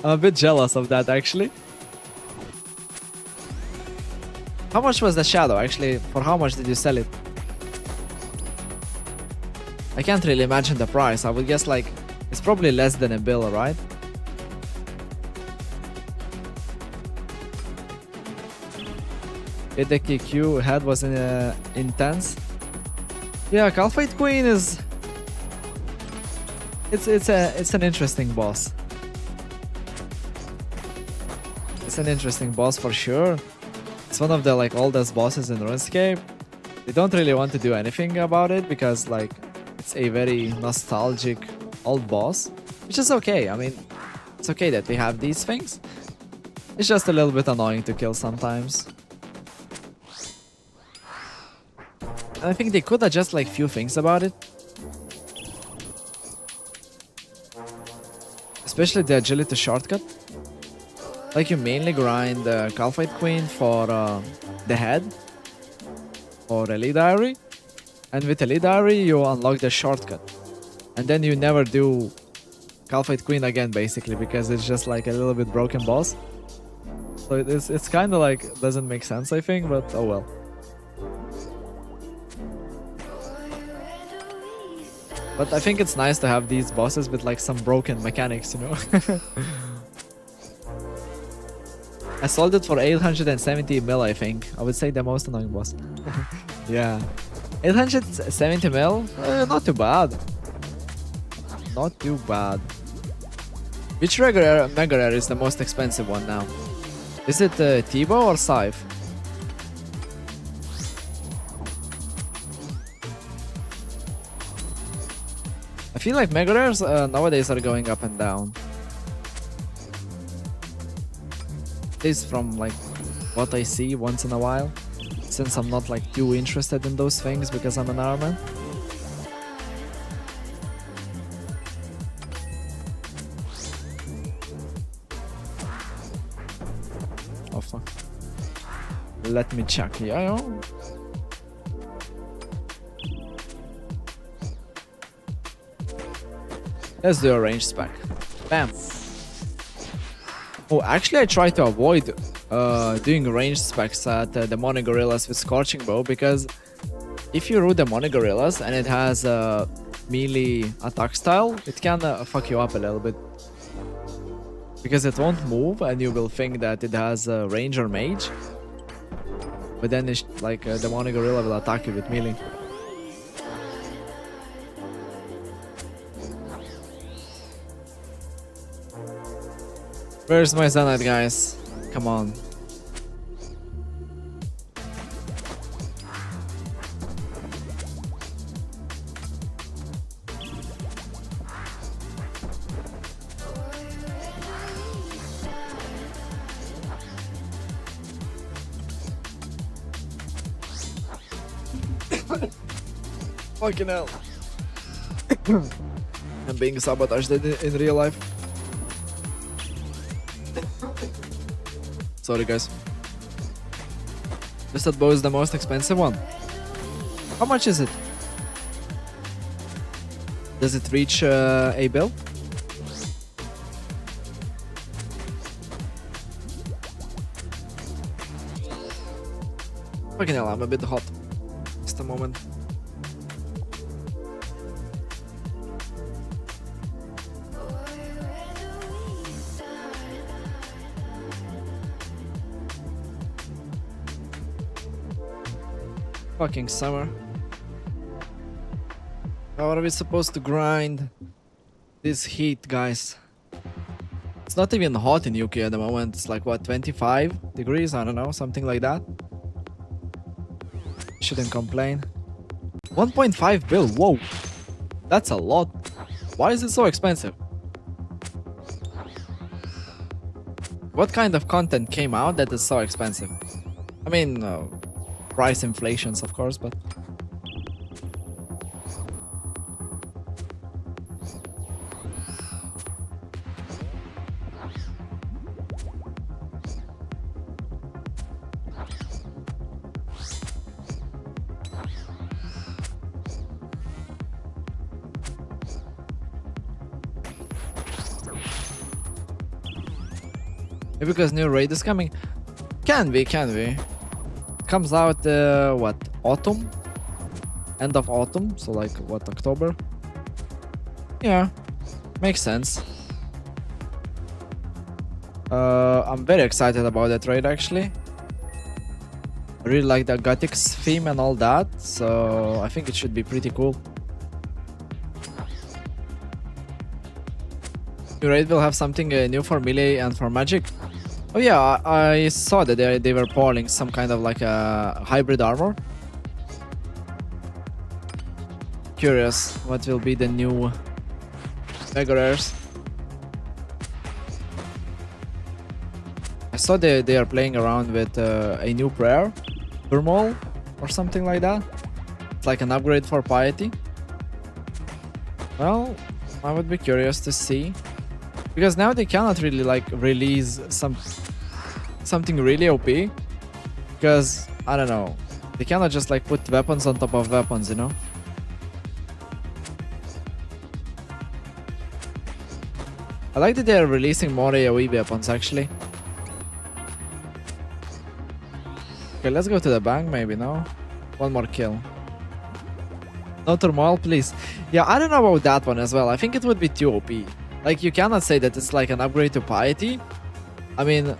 I'm a bit jealous of that actually. How much was the shadow actually? For how much did you sell it? I can't really imagine the price. I would guess like it's probably less than a bill, right? The KQ head was intense. Yeah, Calphite Queen is... It's an interesting boss. It's an interesting boss for sure. It's one of the like oldest bosses in RuneScape. They don't really want to do anything about it because like it's a very nostalgic old boss, which is okay. I mean, it's okay that we have these things. It's just a little bit annoying to kill sometimes. I think they could adjust like few things about it. Especially the agility shortcut. Like you mainly grind the Calphite Queen for the head or Elite Diary. And with Elite Diary you unlock the shortcut. And then you never do Calphite Queen again basically because it's just like a little bit broken boss. So it's kind of like doesn't make sense I think, but oh well. But I think it's nice to have these bosses with like some broken mechanics, you know. I sold it for 870 mil, I think. I would say the most annoying boss. Yeah. 870 mil? Not too bad. Not too bad. Which Mega Rare is the most expensive one now? Is it Tibo or Scythe? I feel like Mega Rares nowadays are going up and down. At least from like what I see once in a while. Since I'm not like too interested in those things because I'm an Ironman. Oh fuck. Let me check, yeah. Let's do a range spec. Bam. Oh, actually I try to avoid doing range specs at Demonic Gorillas with Scorching Bow because if you root Demonic Gorillas and it has a melee attack style, it can fuck you up a little bit. Because it won't move and you will think that it has a range or mage. But then it's like Demonic Gorilla will attack you with melee. Where's my Zenyte, guys? Come on. Fucking hell. I'm being sabotaged in real life. Sorry guys. Twisted Bow is the most expensive one. How much is it? Does it reach a bill? Fucking hell, I'm a bit hot. Just a moment. Fucking summer. How are we supposed to grind this heat, guys? It's not even hot in UK at the moment. It's like, what, 25 degrees? I don't know, something like that. Shouldn't complain. 1.5 bill, whoa. That's a lot. Why is it so expensive? What kind of content came out that is so expensive? I mean, price inflations, of course, but... Maybe because new raid is coming. Can be. Comes out, what, autumn? End of autumn, so like, what, October? Yeah, makes sense. I'm very excited about that raid, actually. I really like the Gothics theme and all that, so I think it should be pretty cool. New raid will have something new for melee and for magic. Oh yeah, I saw that they were polling some kind of like a hybrid armor. Curious what will be the new mega rares. I saw they are playing around with a new prayer, Thermal or something like that. It's like an upgrade for piety. Well, I would be curious to see. Because now they cannot really like release something really OP. Because, I don't know, they cannot just like put weapons on top of weapons, you know? I like that they're releasing more AoE weapons actually. Okay, let's go to the bank maybe, no? One more kill. No turmoil, please. Yeah, I don't know about that one as well. I think it would be too OP. Like, you cannot say that it's like an upgrade to piety. I mean,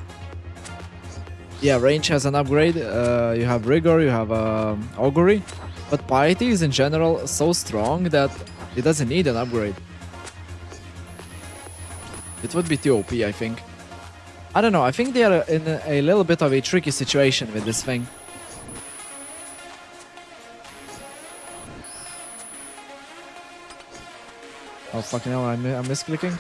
yeah, range has an upgrade. You have rigor, you have augury, but piety is in general so strong that it doesn't need an upgrade. It would be too OP, I think. I don't know, I think they are in a little bit of a tricky situation with this thing. Oh fucking hell, I'm misclicking.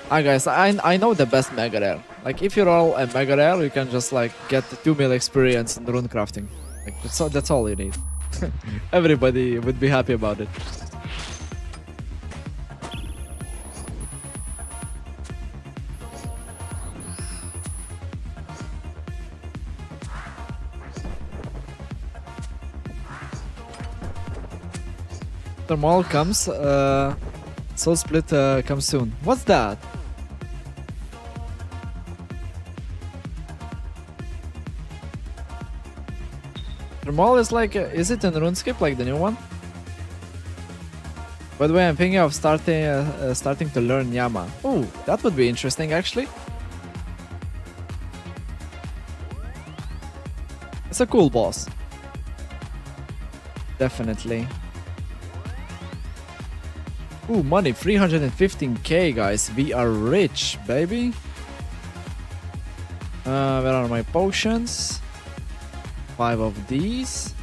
Hi guys, I know the best mega rare. Like, if you're all a mega rare, you can just like get 2 mil experience in rune crafting. Like, that's all you need. Everybody would be happy about it. Thermal comes, Soul Split comes soon. What's that? Thermal is like, is it in RuneScape, like the new one? By the way, I'm thinking of starting to learn Yama. Oh, that would be interesting actually. It's a cool boss. Definitely. Ooh, money, 315k, guys. We are rich, baby. Where are my potions? 5 of these.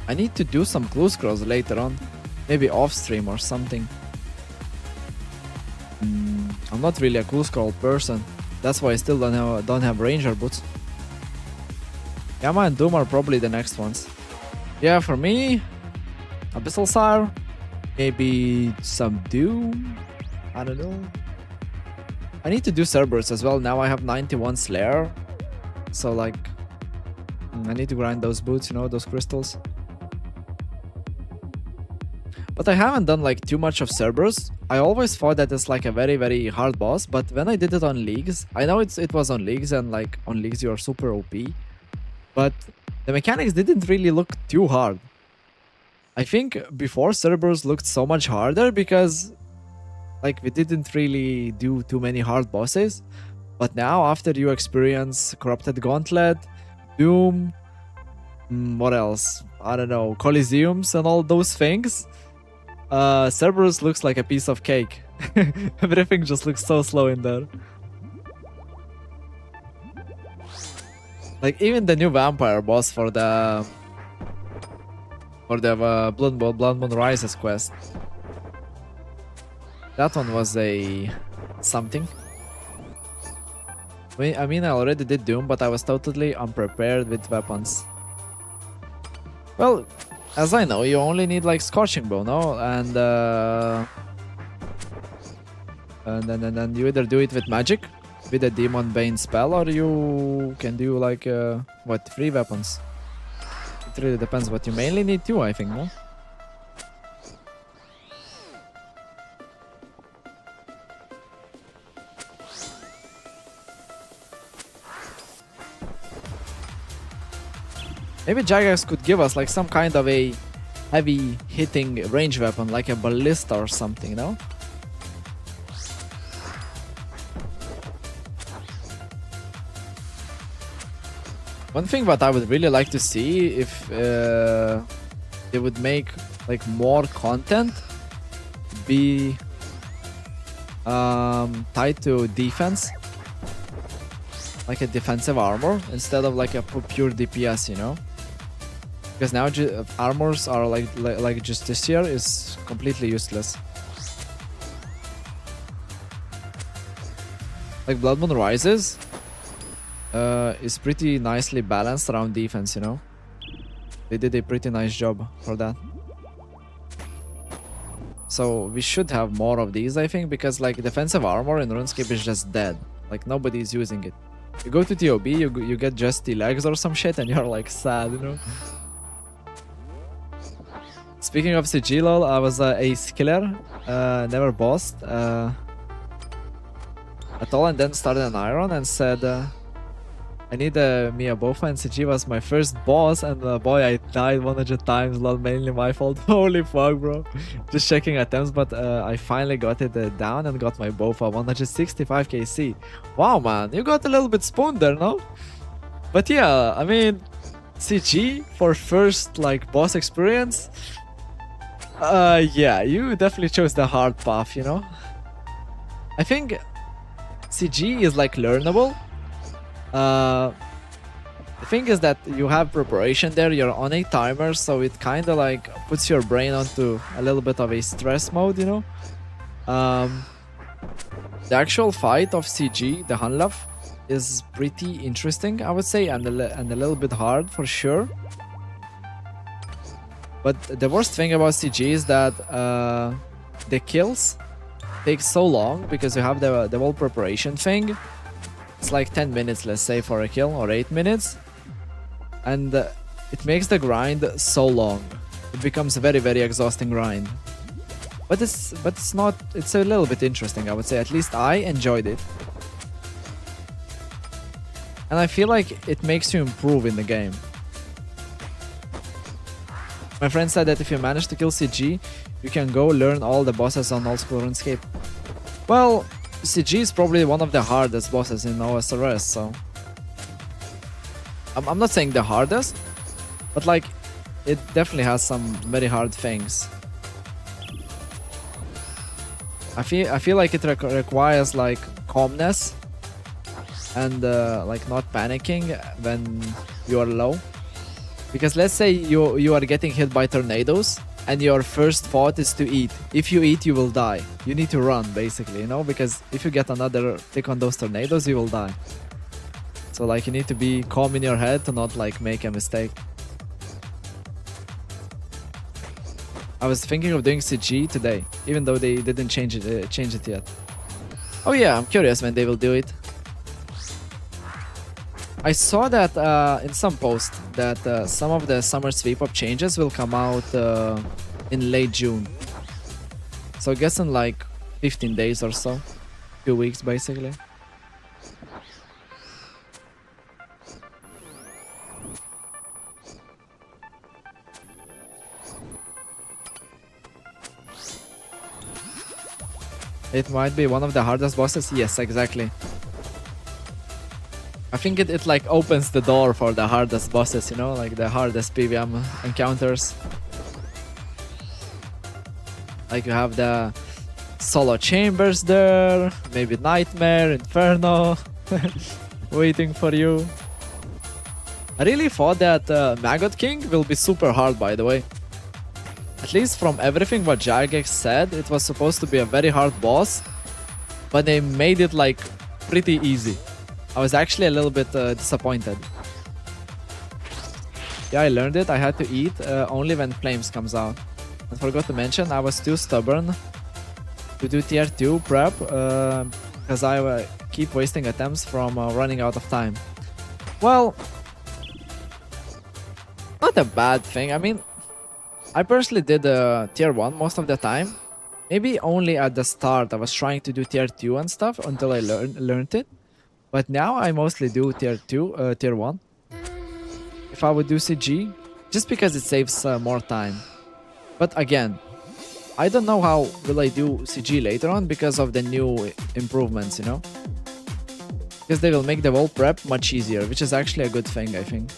I need to do some clue scrolls later on. Maybe off stream or something. I'm not really a clue scroll person. That's why I still don't have ranger boots. Yama and Doom are probably the next ones. Yeah, for me, Abyssal Sire, maybe some Doom, I don't know. I need to do Cerberus as well. Now I have 91 Slayer, so like, I need to grind those boots, you know, those crystals. But I haven't done like too much of Cerberus. I always thought that it's like a very, very hard boss, but when I did it on Leagues, I know it was on Leagues, and like on Leagues you are super OP, but the mechanics didn't really look too hard. I think before Cerberus looked so much harder because like we didn't really do too many hard bosses. But now after you experience Corrupted Gauntlet, Doom, What else? I don't know. Coliseums and all those things. Cerberus looks like a piece of cake. Everything just looks so slow in there. Like even the new vampire boss for the Blood Moon Rises quest. That one was a something. I mean, I already did Doom, but I was totally unprepared with weapons. Well, as I know, you only need like Scorching Bow, no? And then you either do it with magic, with a Demon Bane spell, or you can do like, what, 3 weapons? It really depends, but you mainly need 2, I think, no? Maybe Jagex could give us like some kind of a heavy hitting range weapon, like a ballista or something, no? One thing that I would really like to see if they would make like more content be tied to defense, like a defensive armor instead of like a pure DPS, you know? Because now armors are like Justiciar is completely useless. Like Blood Moon Rises is pretty nicely balanced around defense, you know? They did a pretty nice job for that. So we should have more of these, I think, because like defensive armor in RuneScape is just dead. Like nobody is using it. You go to TOB, you get just the legs or some shit and you're like sad, you know? Speaking of CG lol, I was a skiller, never bossed at all, and then started an iron and said I need me a Bofa, and CG was my first boss, and boy, I died 100 times, lol, mainly my fault. Holy fuck, bro. Just checking attempts, but I finally got it down and got my Bofa, 165 KC. Wow, man, you got a little bit spooned there, no? But yeah, I mean, CG for first like boss experience. Yeah, you definitely chose the hard path, you know? I think CG is like learnable. The thing is that you have preparation there, you're on a timer, so it kind of like puts your brain onto a little bit of a stress mode, you know? The actual fight of CG, the Hanlaf, is pretty interesting, I would say, and a little bit hard for sure. But the worst thing about CG is that the kills take so long because you have the whole preparation thing. It's like 10 minutes, let's say, for a kill, or 8 minutes. And it makes the grind so long. It becomes a very, very exhausting grind. But it's not, it's a little bit interesting, I would say. At least I enjoyed it. And I feel like it makes you improve in the game. My friend said that if you manage to kill CG, you can go learn all the bosses on Oldschool RuneScape. Well, CG is probably one of the hardest bosses in OSRS, so... I'm not saying the hardest, but like, it definitely has some very hard things. I feel like it requires like calmness and like not panicking when you are low. Because let's say you are getting hit by tornadoes and your first thought is to eat. If you eat, you will die. You need to run, basically, you know, because if you get another tick on those tornadoes, you will die. So like you need to be calm in your head to not like make a mistake. I was thinking of doing CG today, even though they didn't change it yet. Oh yeah, I'm curious when they will do it. I saw that in some post that some of the summer sweep up changes will come out in late June. So I guess in like 15 days or so. 2 weeks basically. It might be one of the hardest bosses. Yes, exactly. think it like opens the door for the hardest bosses, you know, like the hardest PvM encounters. Like you have the solo chambers there, maybe Nightmare, Inferno, waiting for you. I really thought that Maggot King will be super hard, by the way. At least from everything what Jagex said, it was supposed to be a very hard boss, but they made it like pretty easy. I was actually a little bit disappointed. Yeah, I learned it. I had to eat only when Flames comes out. I forgot to mention, I was too stubborn to do tier 2 prep because I keep wasting attempts from running out of time. Well, not a bad thing. I mean, I personally did tier 1 most of the time. Maybe only at the start I was trying to do tier 2 and stuff until I learned it. But now I mostly do tier 1. If I would do CG, just because it saves more time. But again, I don't know how will I do CG later on because of the new improvements, you know? Because they will make the whole prep much easier, which is actually a good thing, I think.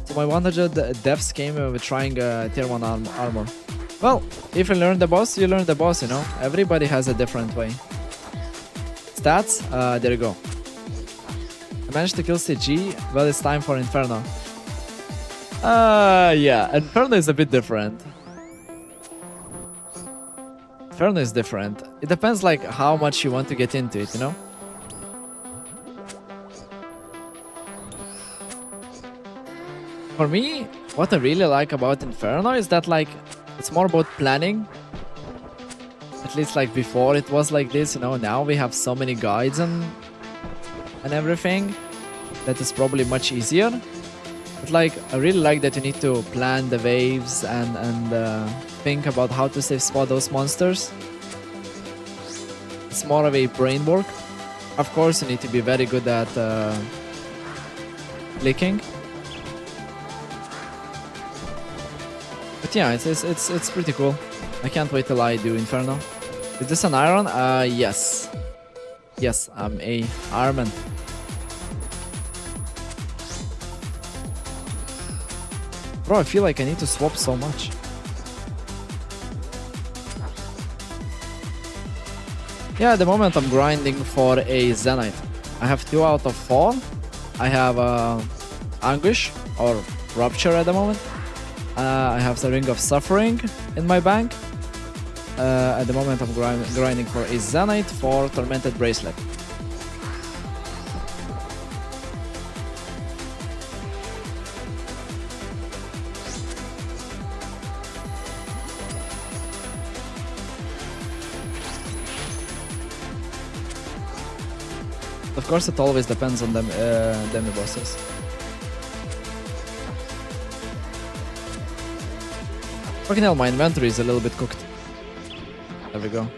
So my 100 deaths came with trying tier 1 armor. Well, if you learn the boss, you learn the boss, you know? Everybody has a different way. Stats, there you go. I managed to kill CG, well, it's time for Inferno. Yeah, Inferno is a bit different. Inferno is different. It depends like how much you want to get into it, you know? For me, what I really like about Inferno is that like it's more about planning. At least like before it was like this, you know, now we have so many guides and everything that is probably much easier. But like I really like that you need to plan the waves and think about how to safe spot those monsters. It's more of a brain work. Of course you need to be very good at clicking. But yeah, it's pretty cool. I can't wait till I do Inferno. Is this an Iron? Yes. Yes, I'm a Ironman. Bro, I feel like I need to swap so much. Yeah, at the moment I'm grinding for a Zenyte. I have 2 out of 4. I have Anguish or Rupture at the moment. I have the Ring of Suffering in my bank. At the moment I'm grinding for a Zenyte for Tormented Bracelet. Of course it always depends on them bosses. Fucking hell, my inventory is a little bit cooked. There we go.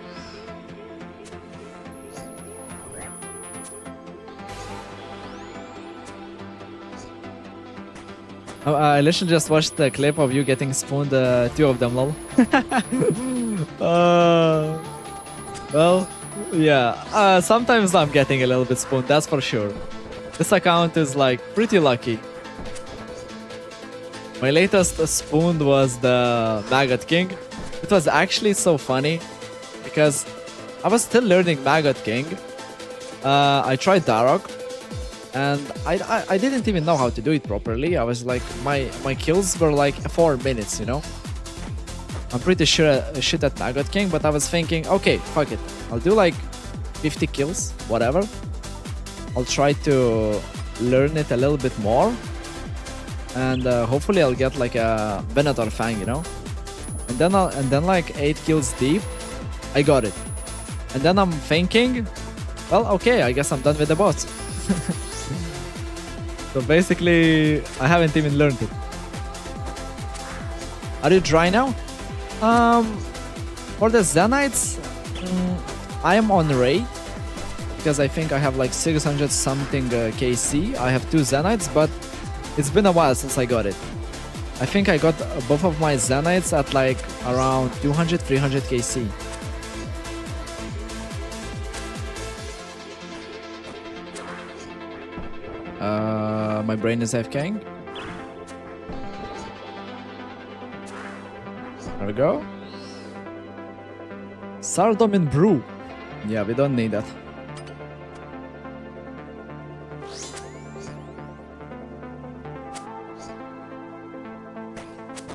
I literally just watched the clip of you getting spooned, 2 of them, lol. Well, yeah. Sometimes I'm getting a little bit spooned, that's for sure. This account is like pretty lucky. My latest spoon was the Maggot King. It was actually so funny because I was still learning Maggot King. I tried Darok and I didn't even know how to do it properly. I was like, my kills were like 4 minutes, you know? I'm pretty sure shit at Maggot King, but I was thinking, okay, fuck it. I'll do like 50 kills, whatever. I'll try to learn it a little bit more. And hopefully I'll get like a Venator Fang, you know? And then like 8 kills deep, I got it. And then I'm thinking, well, okay, I guess I'm done with the boss. So basically, I haven't even learned it. Are you dry now? For the Zenytes, I am on raid because I think I have like 600 something KC. I have 2 Zenytes, but it's been a while since I got it. I think I got both of my Zenytes at like around 200-300 KC. My brain is AFKing. There we go. Sardomin Brew. Yeah, we don't need that.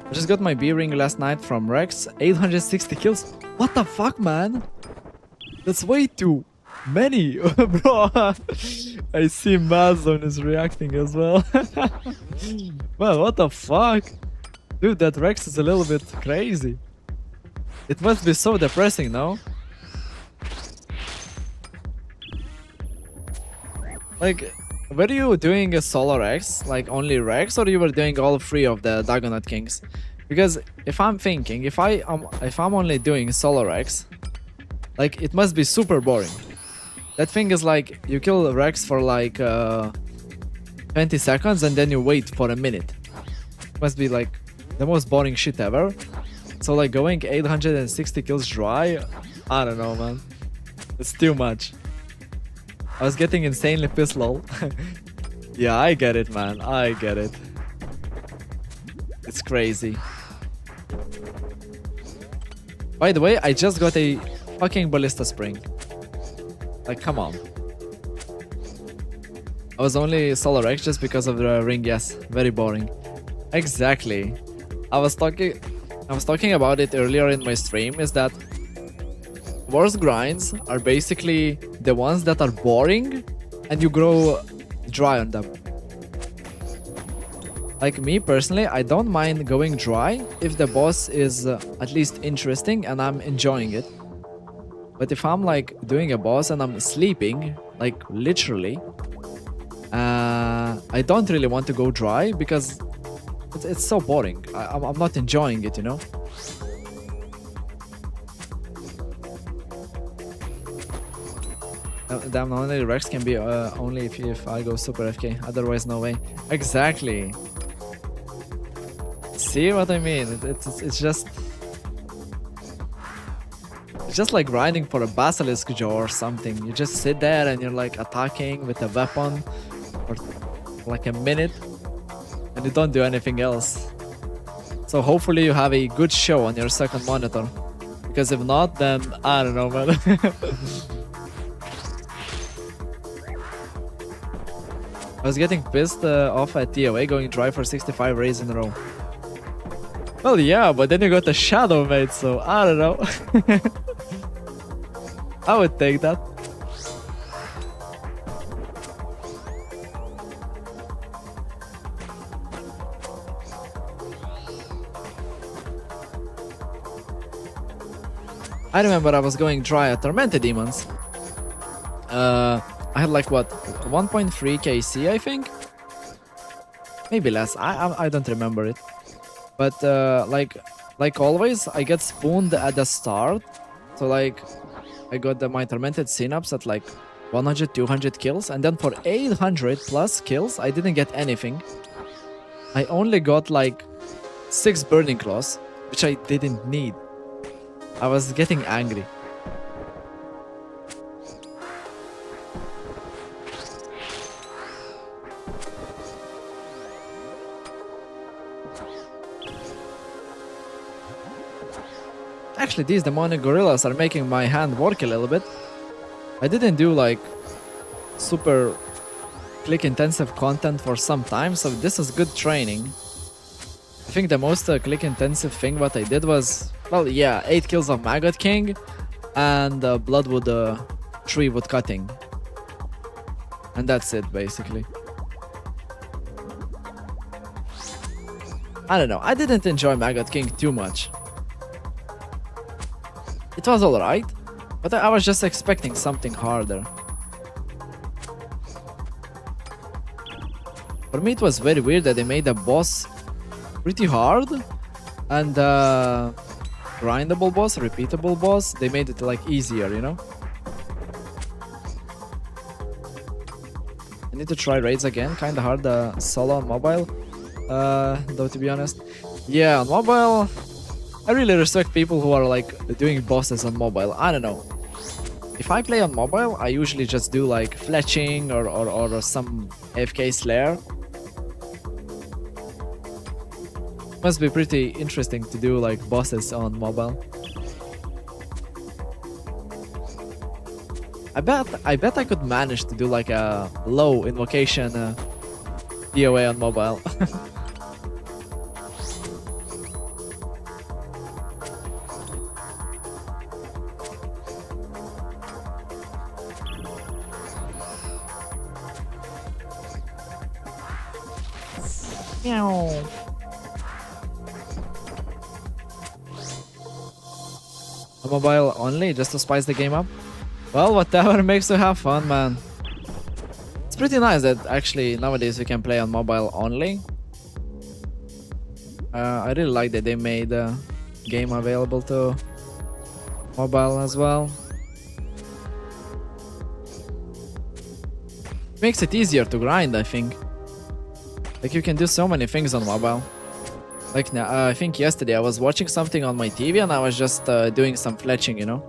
I just got my B ring last night from Rex. 860 kills. What the fuck, man? That's way too many. Bro, I see Mazon is reacting as well. Well, what the fuck? Dude, that Rex is a little bit crazy. It must be so depressing, no? Like, were you doing a solo Rex, like only Rex, or you were doing all three of the Dagonut Kings? Because if I'm thinking, if I'm only doing solo Rex, like it must be super boring. That thing is like you kill Rex for like 20 seconds and then you wait for a minute. It must be like the most boring shit ever. So like going 860 kills dry, I don't know, man. It's too much. I was getting insanely pissed, lol. Yeah, I get it, man. I get it. It's crazy. By the way, I just got a fucking ballista spring. Like, come on. I was only solo Rex just because of the ring, yes. Very boring. Exactly. I was talking about it earlier in my stream, is that worst grinds are basically the ones that are boring and you grow dry on them. Like me personally, I don't mind going dry if the boss is at least interesting and I'm enjoying it. But if I'm like doing a boss and I'm sleeping, like literally, I don't really want to go dry because it's so boring. I'm not enjoying it, you know? Damn, only Rex can be only if I go super FK, otherwise no way. Exactly. See what I mean? It's just like grinding for a basilisk jaw or something. You just sit there and you're like attacking with a weapon for like a minute and you don't do anything else. So hopefully you have a good show on your second monitor, because if not, then I don't know, man. I was getting pissed off at TOA going dry for 65 raids in a row. Well, yeah, but then you got a shadow, mate, so I don't know. I would take that. I remember I was going dry at Tormented Demons. I had like what, 1.3 KC, I think? Maybe less, I don't remember it. But like always, I get spooned at the start. So like, I got my Tormented Synapse at like 100, 200 kills. And then for 800 plus kills, I didn't get anything. I only got like 6 Burning Claws, which I didn't need. I was getting angry. Actually, these Demonic Gorillas are making my hand work a little bit. I didn't do like super click intensive content for some time, so this is good training. I think the most click intensive thing what I did was, well, yeah, 8 kills of Maggot King and Bloodwood tree wood cutting. And that's it, basically. I don't know, I didn't enjoy Maggot King too much. It was alright, but I was just expecting something harder. For me it was very weird that they made the boss pretty hard and grindable boss, repeatable boss, they made it like easier, you know? I need to try raids again, kinda hard solo on mobile, though to be honest. Yeah, on mobile, I really respect people who are like doing bosses on mobile, I don't know. If I play on mobile, I usually just do like fletching or some AFK Slayer. Must be pretty interesting to do like bosses on mobile. I bet I could manage to do like a low invocation DOA on mobile. Meow. A mobile only, just to spice the game up? Well, whatever makes you have fun, man. It's pretty nice that actually nowadays you can play on mobile only. I really like that they made the game available to mobile as well. Makes it easier to grind, I think. Like you can do so many things on mobile. Like I think yesterday I was watching something on my TV and I was just doing some fletching, you know.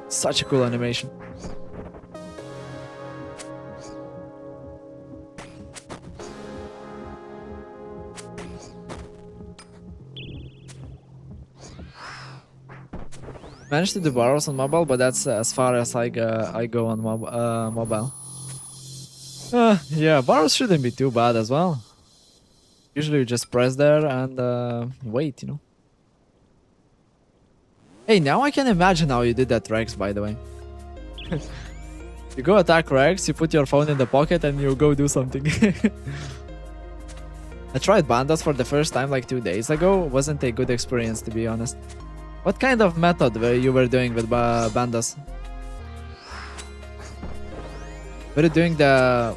Such a cool animation. Managed to do barrels on mobile, but that's as far as I go on mobile. Yeah, barrels shouldn't be too bad as well. Usually you just press there and wait, you know. Hey, now I can imagine how you did that, Rex, by the way. You go attack Rex, you put your phone in the pocket and you go do something. I tried bandas for the first time like 2 days ago. Wasn't a good experience, to be honest. What kind of method were you doing with bandas? Were you doing the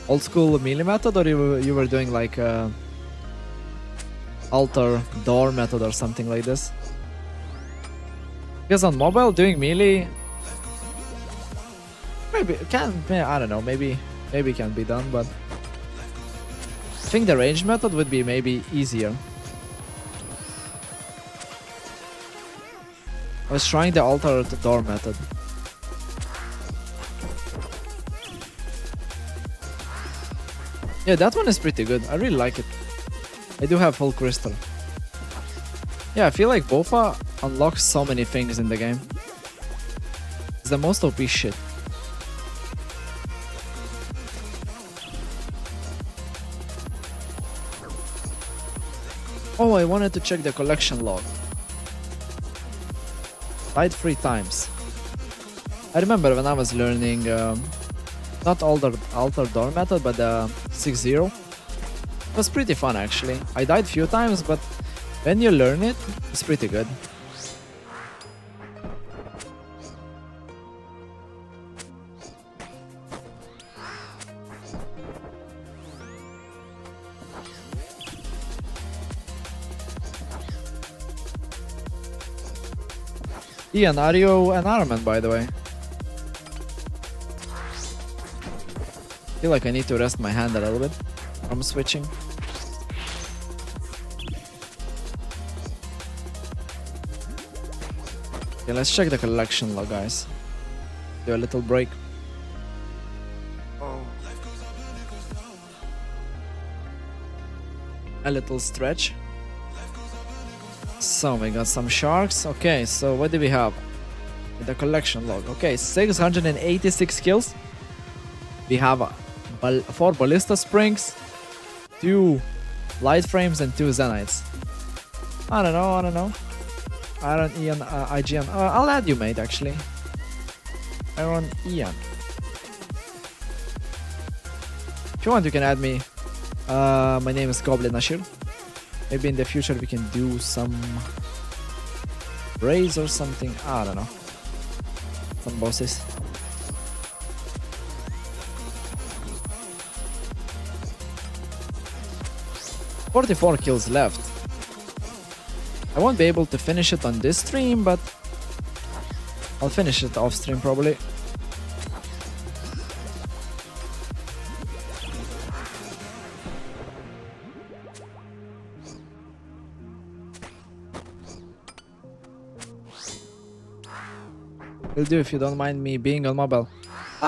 old school melee method, or you were doing like altar door method or something like this? Because on mobile, doing melee maybe can, I don't know, maybe it can be done, but I think the range method would be maybe easier. I was trying the altar to door method. Yeah, that one is pretty good. I really like it. I do have full crystal. Yeah, I feel like Bofa unlocks so many things in the game. It's the most OP shit. Oh, I wanted to check the collection log. Died 3 times. I remember when I was learning not altar door method, but the 6-0. It was pretty fun actually. I died few times, but when you learn it, it's pretty good. Ian, are you an Ironman, by the way? Feel like I need to rest my hand a little bit from switching. Okay, let's check the collection log, guys. Do a little break. A little stretch. So we got some sharks. Okay, so what do we have? The collection log. Okay, 686 kills. We have 4 ballista springs, 2 light frames, and 2 Zenytes. I don't know. Iron Ian, IGN. I'll add you, mate, actually. Iron Ian. If you want, you can add me. My name is Goblin Ashir. Maybe in the future we can do some raids or something. I don't know. Some bosses. "44 kills left. I won't be able to finish it on this stream, but I'll finish it off stream probably. Will do if you don't mind me being on mobile.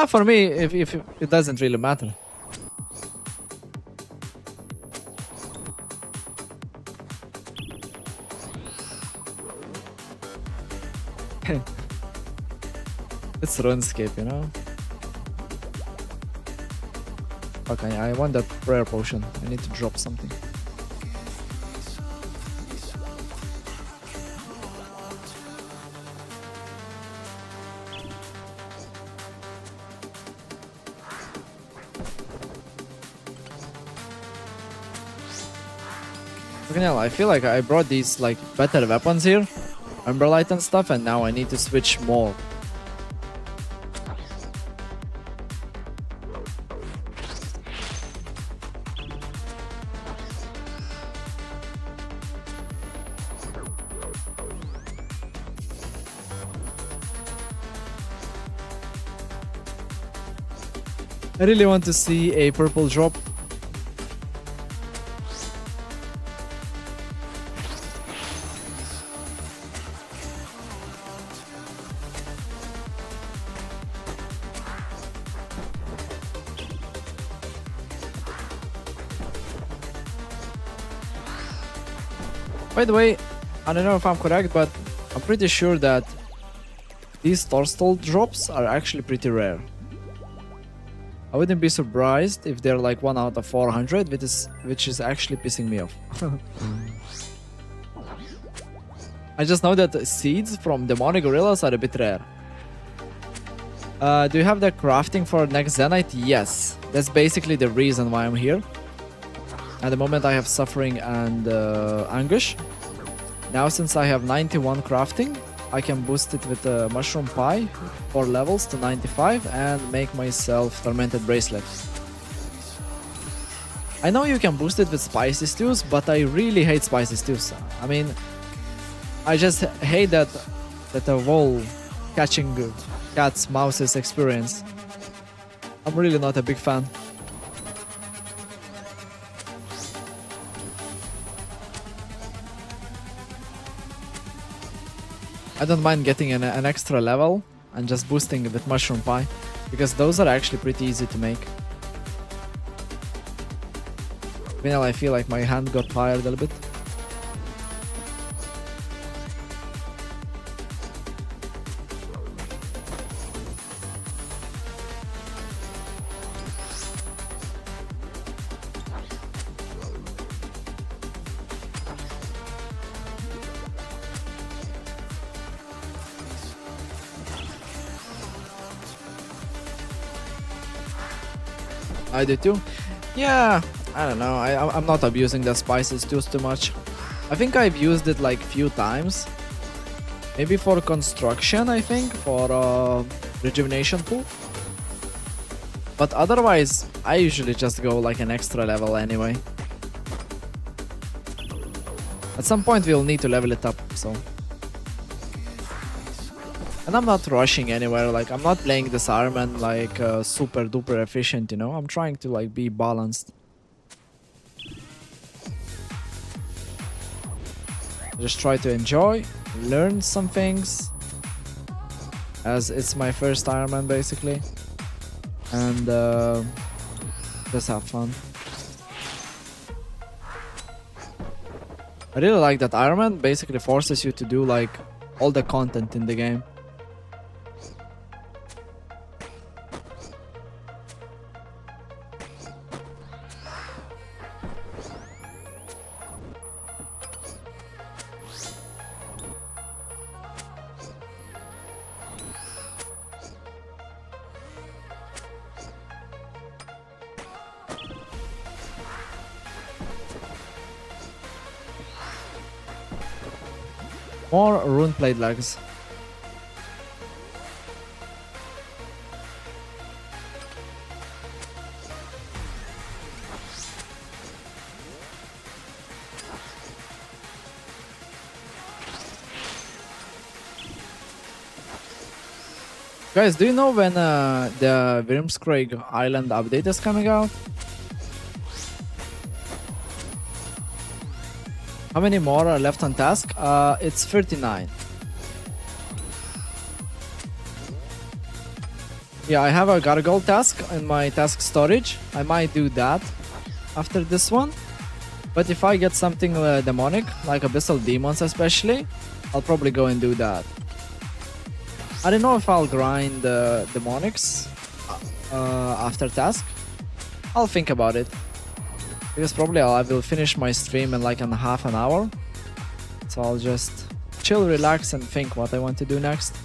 For me, if it doesn't really matter. It's RuneScape, you know? Okay, I want that prayer potion. I need to drop something. Okay, I feel like I brought these like better weapons here, Emberlight and stuff, and now I need to switch more. I really want to see a purple drop. By the way, I don't know if I'm correct, but I'm pretty sure that these Torstol drops are actually pretty rare. I wouldn't be surprised if they're like 1 out of 400, which is actually pissing me off. I just know that seeds from Demonic Gorillas are a bit rare. Do you have the crafting for next Zenyte? Yes. That's basically the reason why I'm here. At the moment I have Suffering and Anguish. Now since I have 91 crafting, I can boost it with a Mushroom Pie, 4 levels to 95, and make myself Tormented Bracelet. I know you can boost it with Spicy Stews, but I really hate Spicy Stews. I mean, I just hate that whole catching cats, mouses experience. I'm really not a big fan. I don't mind getting an extra level and just boosting it with Mushroom Pie, because those are actually pretty easy to make. Meanwhile, I feel like my hand got tired a little bit. I do too. Yeah, I don't know. I'm not abusing the spices too much. I think I've used it like few times. Maybe for construction, I think, for rejuvenation pool. But otherwise, I usually just go like an extra level anyway. At some point we'll need to level it up, so. And I'm not rushing anywhere, like I'm not playing this Ironman like super duper efficient, you know? I'm trying to like be balanced. Just try to enjoy, learn some things, as it's my first Ironman basically. And just have fun. I really like that Ironman basically forces you to do like all the content in the game. More rune plate legs. Guys, do you know when the Wormscraig Island update is coming out? How many more are left on task? It's 39. Yeah, I have a gargoyle task in my task storage. I might do that after this one. But if I get something demonic, like abyssal demons especially, I'll probably go and do that. I don't know if I'll grind demonics after task. I'll think about it. Because probably I will finish my stream in like in half an hour. So I'll just chill, relax, and think what I want to do next.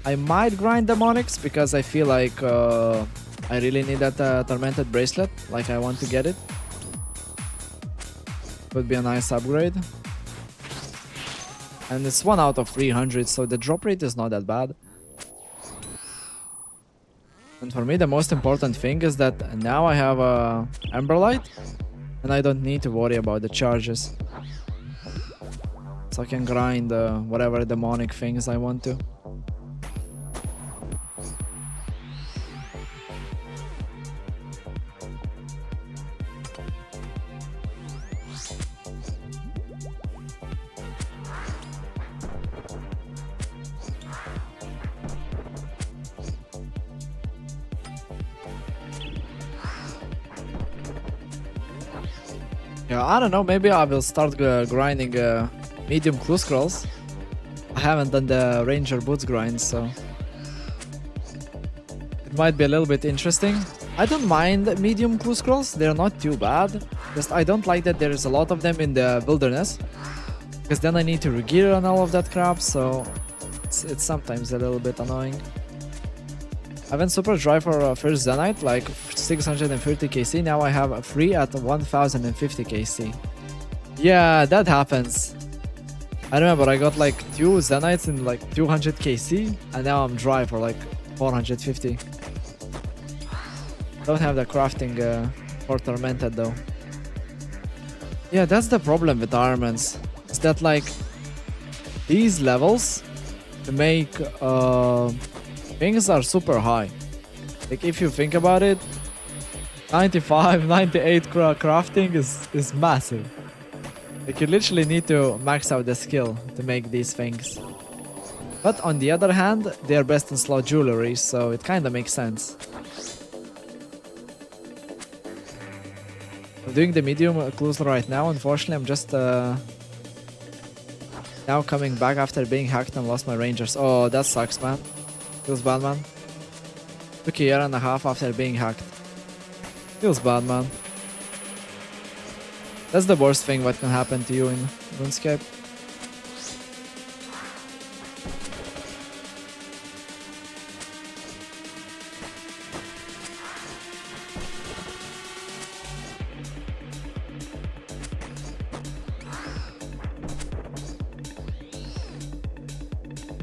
I might grind demonics because I feel like I really need that Tormented Bracelet. Like I want to get it. Would be a nice upgrade. And it's 1 out of 300, so the drop rate is not that bad. And for me, the most important thing is that now I have a Emberlight, and I don't need to worry about the charges. So I can grind whatever demonic things I want to. Yeah, I don't know, maybe I will start grinding medium clue scrolls. I haven't done the ranger boots grind, so it might be a little bit interesting. I don't mind medium clue scrolls, they're not too bad. Just I don't like that there is a lot of them in the wilderness, because then I need to regear and all of that crap, so it's sometimes a little bit annoying. I went super dry for first Zenyte, like 630 KC, now I have a free at 1050 KC. Yeah, that happens. I remember I got like 2 Zenytes in like 200 KC, and now I'm dry for like 450. Don't have the crafting for Tormented though. Yeah, that's the problem with Ironmans. Is that like these levels to make things are super high. Like if you think about it, 95, 98 crafting is massive. Like you literally need to max out the skill to make these things. But on the other hand, they're best in slot jewelry, so it kinda makes sense. I'm doing the medium clues right now. Unfortunately, I'm just now coming back after being hacked and lost my rangers. Oh, that sucks, man. Feels bad, man. Took a year and a half after being hacked. Feels bad, man. That's the worst thing what can happen to you in RuneScape.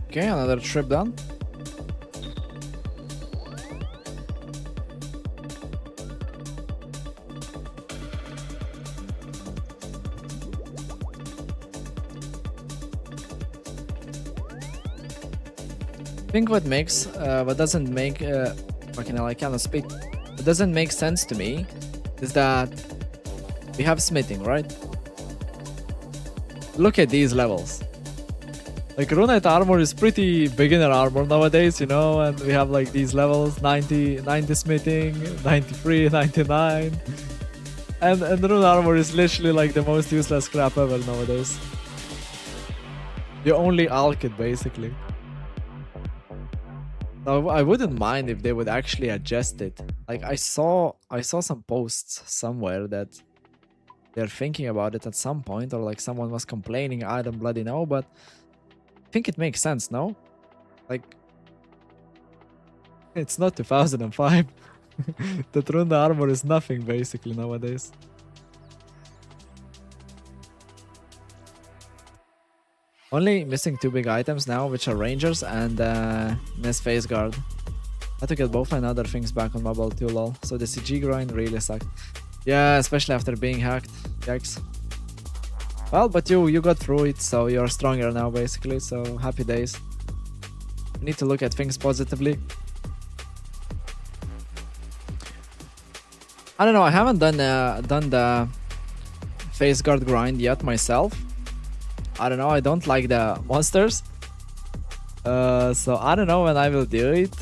Okay, another trip done. I think what makes, what doesn't make, fucking hell, I cannot speak. What doesn't make sense to me is that we have smithing, right? Look at these levels. Like Runite armor is pretty beginner armor nowadays, you know, and we have like these levels, 90 smithing, 93, 99. And Rune armor is literally like the most useless crap ever nowadays. You only alch it basically. Now, I wouldn't mind if they would actually adjust it. Like I saw some posts somewhere that they're thinking about it at some point, or like someone was complaining, I don't bloody know, but I think it makes sense, no? Like it's not 2005. That Rune armor is nothing basically nowadays. Only missing 2 big items now, which are Rangers and Nest Face Guard. I had to get both my other things back on mobile too, lol. So the CG grind really sucked. Yeah, especially after being hacked. Yikes. Well, but you got through it, so you're stronger now basically, so happy days. You need to look at things positively. I don't know, I haven't done the face guard grind yet myself. I don't know, I don't like the monsters. So I don't know when I will do it.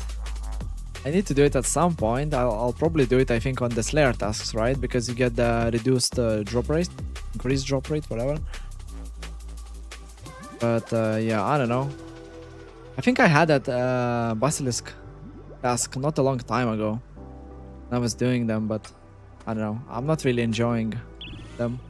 I need to do it at some point. I'll probably do it, I think, on the Slayer tasks, right? Because you get the reduced drop rate, increased drop rate, whatever. But yeah, I don't know. I think I had that Basilisk task not a long time ago. I was doing them, but I don't know. I'm not really enjoying them.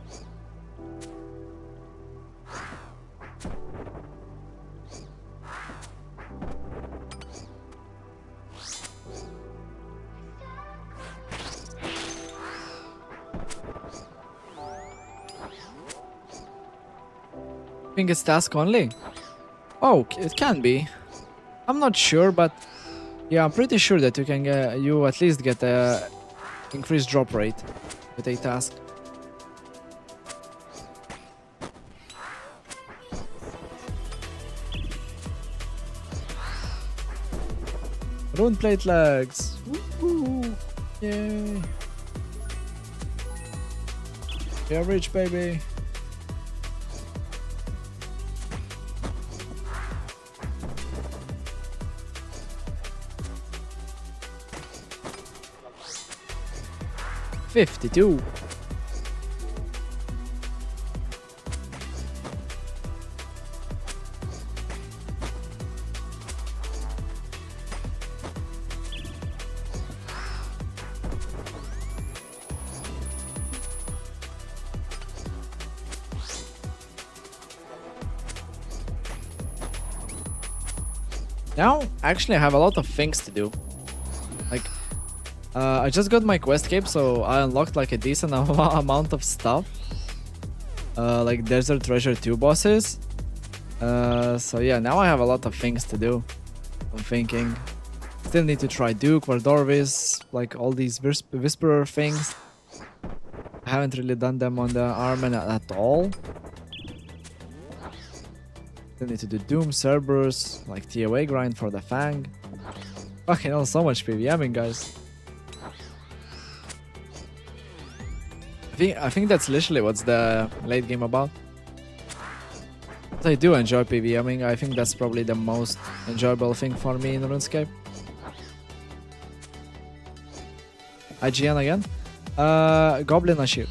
I think it's task only. Oh, it can be. I'm not sure, but yeah, I'm pretty sure that you can get, you at least get a increased drop rate with a task. Rune plate legs. Woohoo! Yay! You're rich, baby. $52. Now, actually, I have a lot of things to do. Like, I just got my quest cape, so I unlocked like a decent amount of stuff. Like Desert Treasure 2 bosses. So yeah, now I have a lot of things to do. I'm thinking. Still need to try Duke, Vardorvis, like all these Whisperer things. I haven't really done them on the Ironman at all. Still need to do Doom, Cerberus, like TOA grind for the Fang. Fucking hell, so much PVMing, guys. I think that's literally what's the late game about. I do enjoy PVMing. I think that's probably the most enjoyable thing for me in RuneScape. IGN again. Goblin Ashir.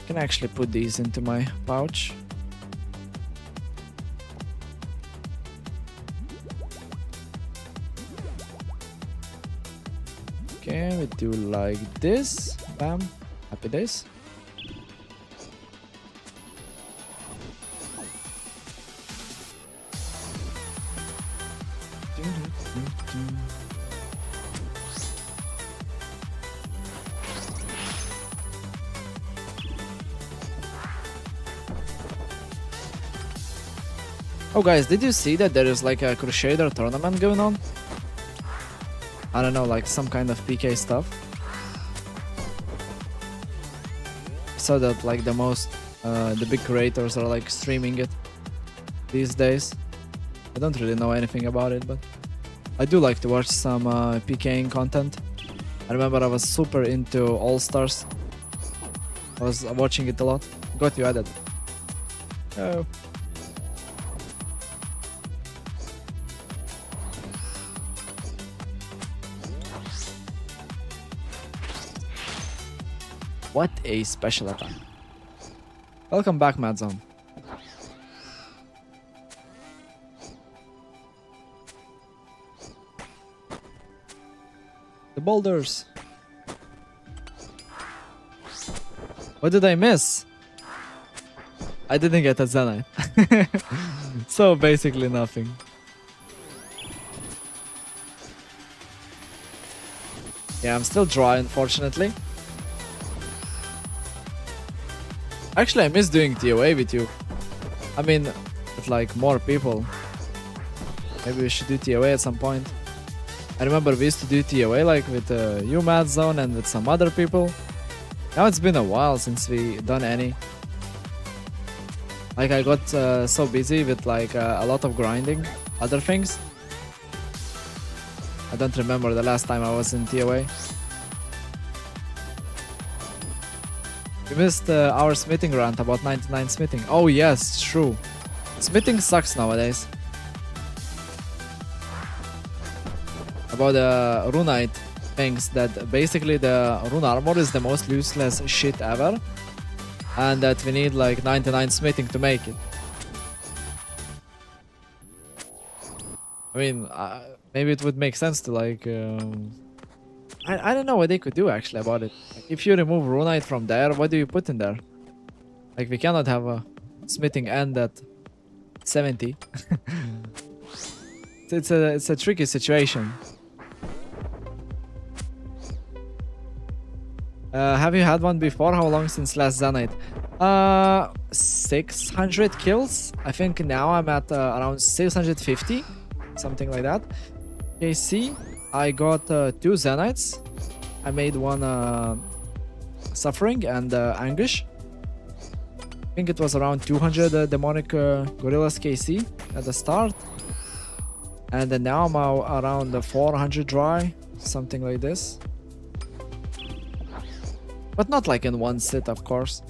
Can actually put these into my pouch. Okay, we do like this. Bam. Happy days. Oh guys, did you see that there is like a Crusader tournament going on? I don't know, like some kind of PK stuff. So that like the big creators are like streaming it these days. I don't really know anything about it, but I do like to watch some PKing content. I remember I was super into All Stars. I was watching it a lot. Got you added. Oh. What a special attack. Welcome back, Madzone. The boulders. What did I miss? I didn't get a Zenyte. So basically nothing. Yeah, I'm still dry, unfortunately. Actually, I miss doing TOA with you. I mean, with like more people. Maybe we should do TOA at some point. I remember we used to do TOA like with you, Madzone, and with some other people. Now it's been a while since we done any. Like I got so busy with like a lot of grinding, other things. I don't remember the last time I was in TOA. You missed our smithing rant about 99 smithing. Oh yes, true. Smithing sucks nowadays. About the runite things, that basically the rune armor is the most useless shit ever, and that we need like 99 smithing to make it. I mean, maybe it would make sense to like I don't know what they could do actually about it. Like, if you remove runite from there, what do you put in there? Like, we cannot have a smithing end at 70. It's a tricky situation. Have you had one before? How long since last Zenyte? 600 kills. I think now I'm at around 650, something like that. KC, I got 2 Zenytes. I made one Suffering and Anguish. I think it was around 200 Demonic Gorillas KC at the start. And then now I'm around 400 dry, something like this. But not like in one sit, of course.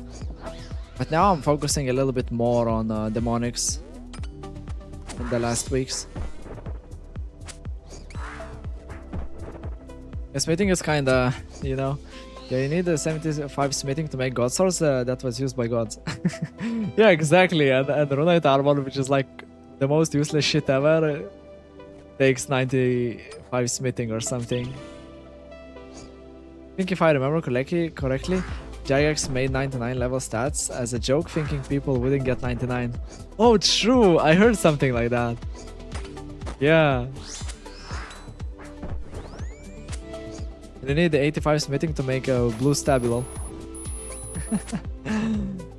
But now I'm focusing a little bit more on demonics in the last weeks. Smithing is kinda, you know, yeah, you need 75 smithing to make god swords that was used by gods. Yeah, exactly. And runite armor, which is like the most useless shit ever, takes 95 smithing or something. I think if I remember correctly, Jagex made 99 level stats as a joke, thinking people wouldn't get 99. Oh, true! I heard something like that. Yeah. You need the 85 smithing to make a blue stabilo.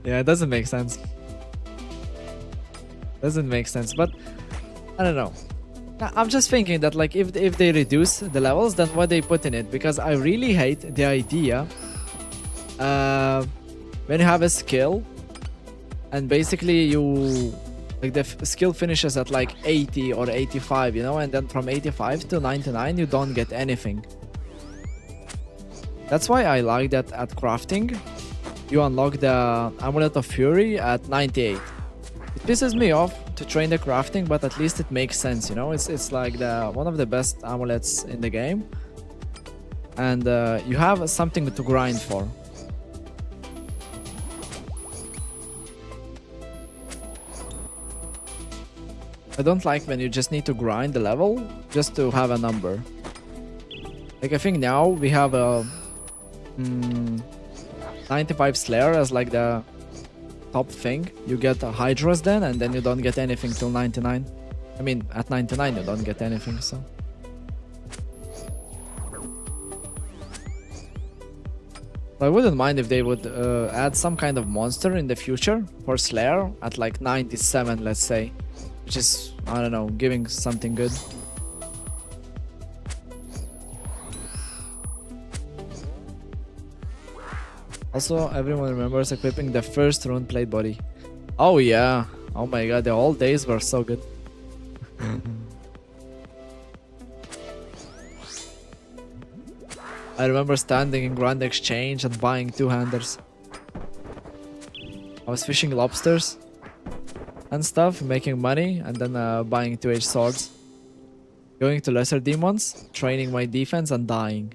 Yeah, it doesn't make sense. Doesn't make sense, but I don't know. I'm just thinking that like if they reduce the levels, then what they put in it, because I really hate the idea when you have a skill and basically you like the skill finishes at like 80 or 85, you know, and then from 85 to 99 you don't get anything. That's why I like that at crafting you unlock the Amulet of Fury at 98. It pisses me off to train the crafting, but at least it makes sense, you know. It's like one of the best amulets in the game, and you have something to grind for. I don't like when you just need to grind the level just to have a number. Like, I think now we have a 95 Slayer as like the top thing. You get Hydras then, and then you don't get anything till 99. I mean, at 99 you don't get anything, so. I wouldn't mind if they would add some kind of monster in the future for Slayer at like 97, let's say. Which is, I don't know, giving something good. Also, everyone remembers equipping the first rune plate body. Oh yeah. Oh my god, the old days were so good. I remember standing in Grand Exchange and buying 2-handers. I was fishing lobsters and stuff, making money, and then buying 2H swords. Going to lesser demons, training my defense, and dying.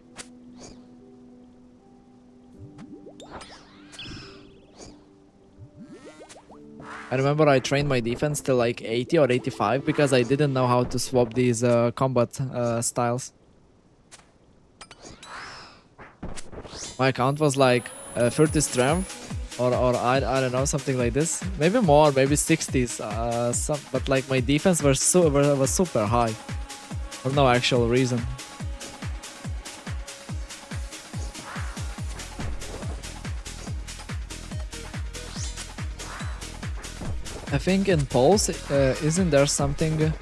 I remember I trained my defense till like 80 or 85 because I didn't know how to swap these combat styles. My account was like 30 strength or I don't know, something like this. Maybe more, maybe 60s. But like my defense was super high for no actual reason. I think in Pulse, isn't there something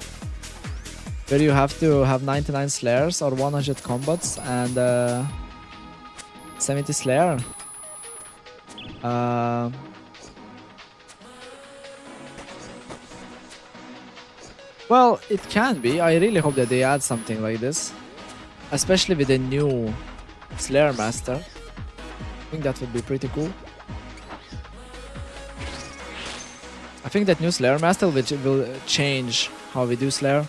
where you have to have 99 Slayers or 100 combats and 70 Slayer? Well, it can be. I really hope that they add something like this, especially with the new Slayer Master. I think that would be pretty cool. I think that new Slayer Master which will change how we do Slayer.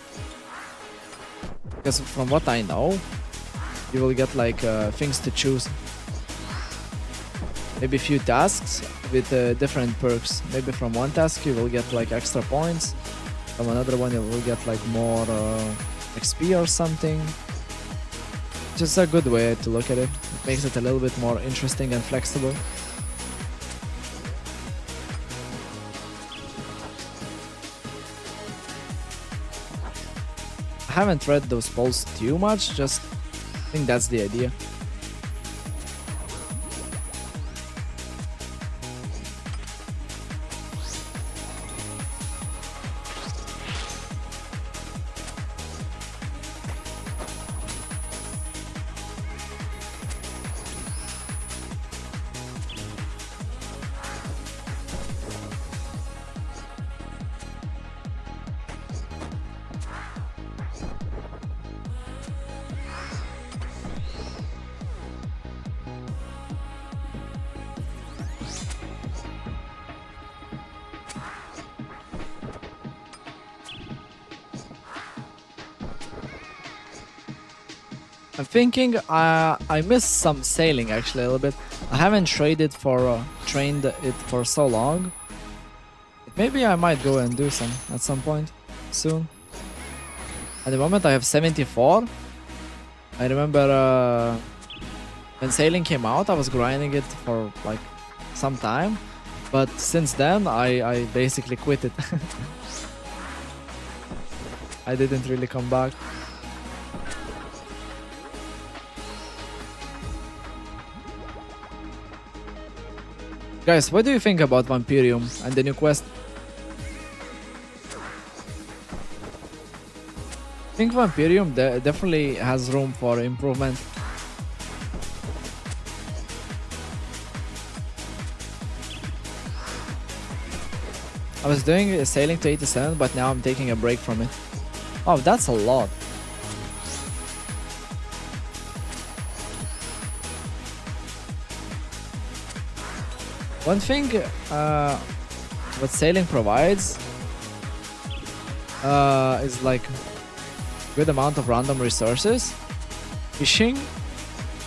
Because from what I know, you will get like things to choose. Maybe a few tasks with different perks. Maybe from one task you will get like extra points. From another one you will get like more XP or something. Just a good way to look at it. It makes it a little bit more interesting and flexible. I haven't read those polls too much, just I think that's the idea. I'm thinking I missed some sailing actually a little bit. I haven't trained it for so long. Maybe I might go and do some at some point soon. At the moment I have 74. I remember when sailing came out I was grinding it for like some time, but since then I basically quit it. I didn't really come back. Guys, what do you think about Vampirium and the new quest? I think Vampirium definitely has room for improvement. I was doing sailing to 87, but now I'm taking a break from it. Oh, that's a lot. One thing what sailing provides is like good amount of random resources, fishing,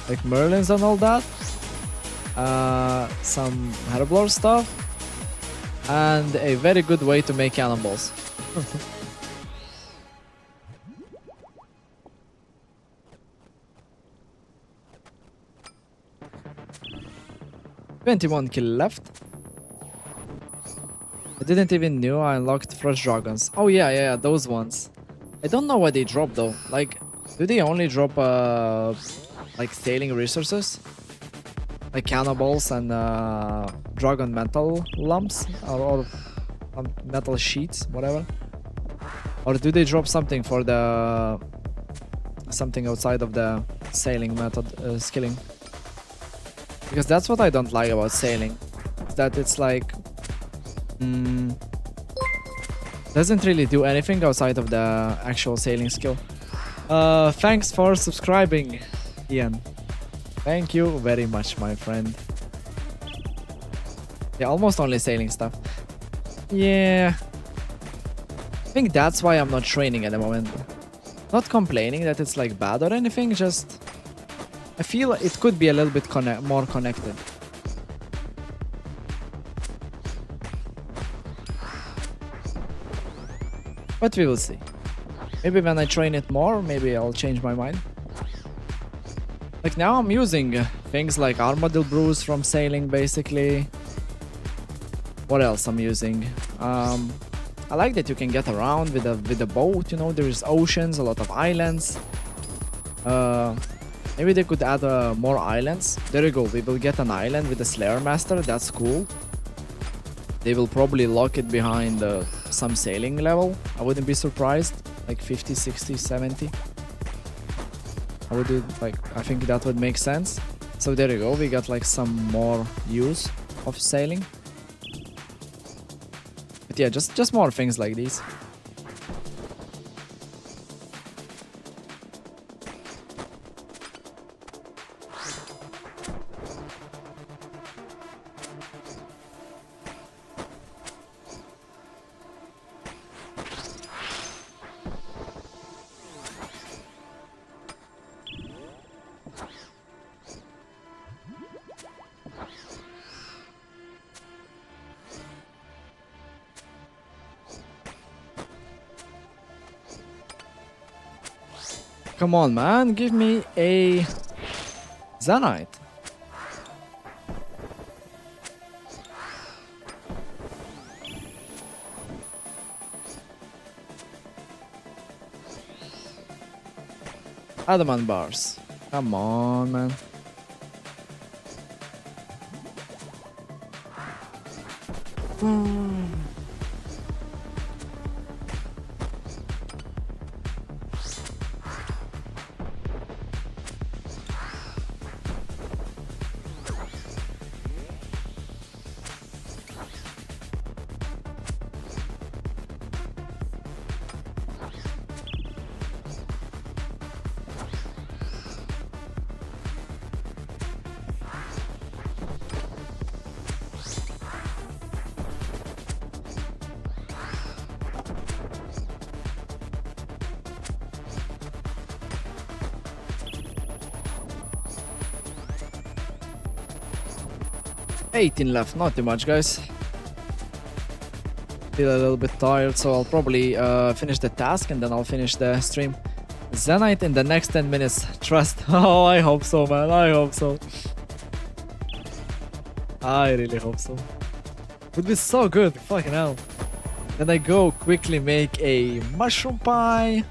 like merlins and all that, some herblore stuff, and a very good way to make cannonballs. 21 kill left. I didn't even knew I unlocked fresh dragons. Oh yeah, those ones. I don't know what they drop though. Like, do they only drop like sailing resources? Like cannonballs and dragon metal lumps or metal sheets, whatever. Or do they drop something for the something outside of the sailing method skilling? Because that's what I don't like about sailing. That it's like doesn't really do anything outside of the actual sailing skill. Thanks for subscribing, Ian. Thank you very much, my friend. Yeah, almost only sailing stuff. Yeah. I think that's why I'm not training at the moment. Not complaining that it's like bad or anything, just I feel it could be a little bit more connected. But we will see. Maybe when I train it more, maybe I'll change my mind. Like now I'm using things like Armadillo Brews from sailing basically. What else I'm using? I like that you can get around with a boat, you know, there's oceans, a lot of islands. Maybe they could add more islands. There you go, we will get an island with a Slayer Master, that's cool. They will probably lock it behind some sailing level. I wouldn't be surprised, like 50, 60, 70. I would do, like, I think that would make sense. So there you go, we got like some more use of sailing. But yeah, just more things like these. Come on, man. Give me a Zenyte. Adamant bars. Come on, man. $18 left, not too much, guys. Feel a little bit tired, so I'll probably finish the task and then I'll finish the stream. Zenyte in the next 10 minutes. Trust. Oh, I hope so, man. I hope so. I really hope so. Would be so good. Fucking hell. Then I go quickly make a mushroom pie.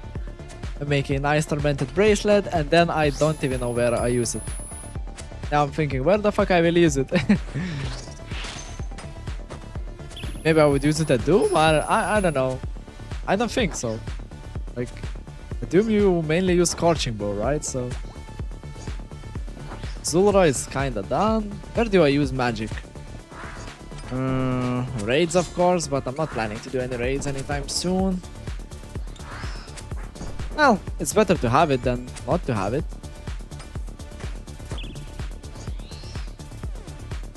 I make a nice tormented bracelet, and then I don't even know where I use it. Now I'm thinking, where the fuck I will use it? Maybe I would use it at Doom? I don't know. I don't think so. Like, at Doom you mainly use Scorching Bow, right? So Zulra is kinda done. Where do I use magic? Raids, of course, but I'm not planning to do any raids anytime soon. Well, it's better to have it than not to have it.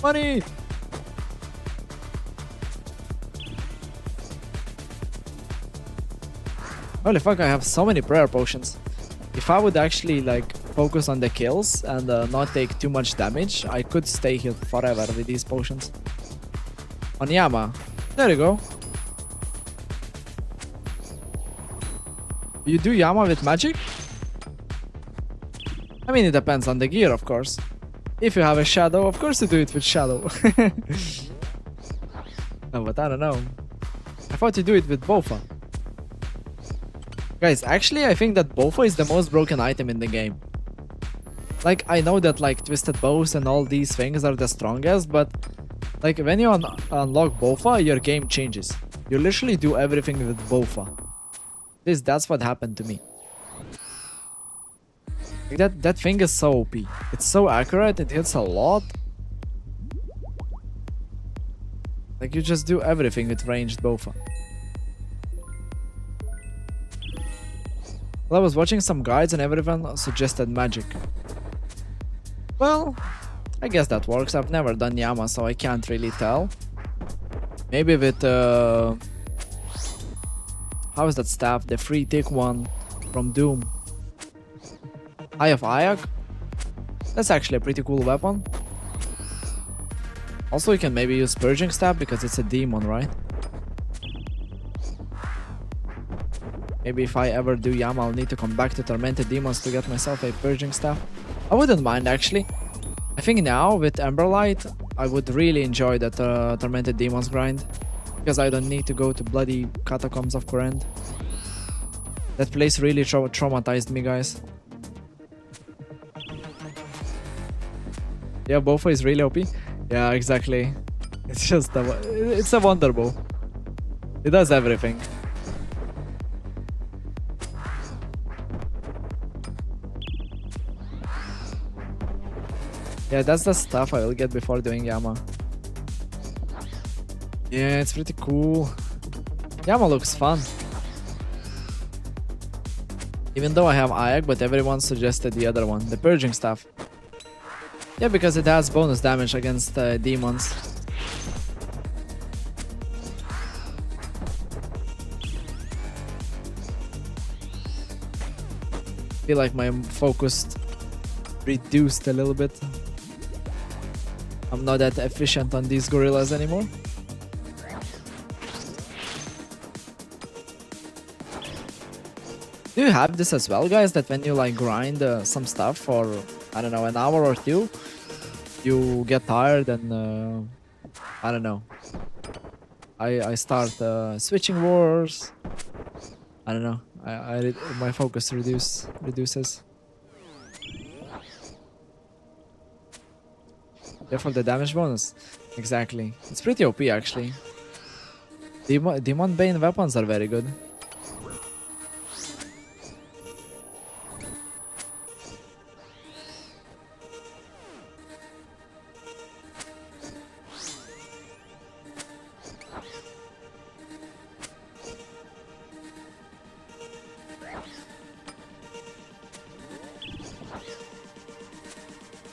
Money! Holy fuck, I have so many prayer potions. If I would actually like focus on the kills and not take too much damage, I could stay here forever with these potions. On Yama. There you go. You do Yama with magic? I mean, it depends on the gear, of course. If you have a shadow, of course you do it with shadow. No, but I don't know. I thought you do it with Bofa. Guys, actually I think that Bofa is the most broken item in the game. Like, I know that like Twisted Bows and all these things are the strongest, but like when you unlock Bofa, your game changes. You literally do everything with Bofa. That's what happened to me. Like that thing is so OP. It's so accurate, it hits a lot. Like you just do everything with ranged Bofa. Well, I was watching some guides and everyone suggested magic. Well, I guess that works. I've never done Yama, so I can't really tell. Maybe with how is that staff? The free tick one from Doom. Eye of Ayak. That's actually a pretty cool weapon. Also, you can maybe use Purging Staff because it's a demon, right? Maybe if I ever do Yama, I'll need to come back to Tormented Demons to get myself a Purging Staff. I wouldn't mind, actually. I think now, with Emberlight, I would really enjoy that Tormented Demons grind. Because I don't need to go to bloody Catacombs of Kourend. That place really traumatized me, guys. Yeah, Bofa is really OP. Yeah, exactly. It's just it's a wonder bow. It does everything. Yeah, that's the stuff I will get before doing Yama. Yeah, it's pretty cool. Yama looks fun. Even though I have Ayak, but everyone suggested the other one, the Purging Staff. Yeah, because it has bonus damage against demons. Feel like my focus reduced a little bit. I'm not that efficient on these gorillas anymore. Do you have this as well, guys? That when you like grind some stuff for, I don't know, an hour or two, you get tired and I don't know. I start switching wars. I don't know. My focus reduces. Yeah, for the damage bonus. Exactly. It's pretty OP actually. Demon Bane weapons are very good.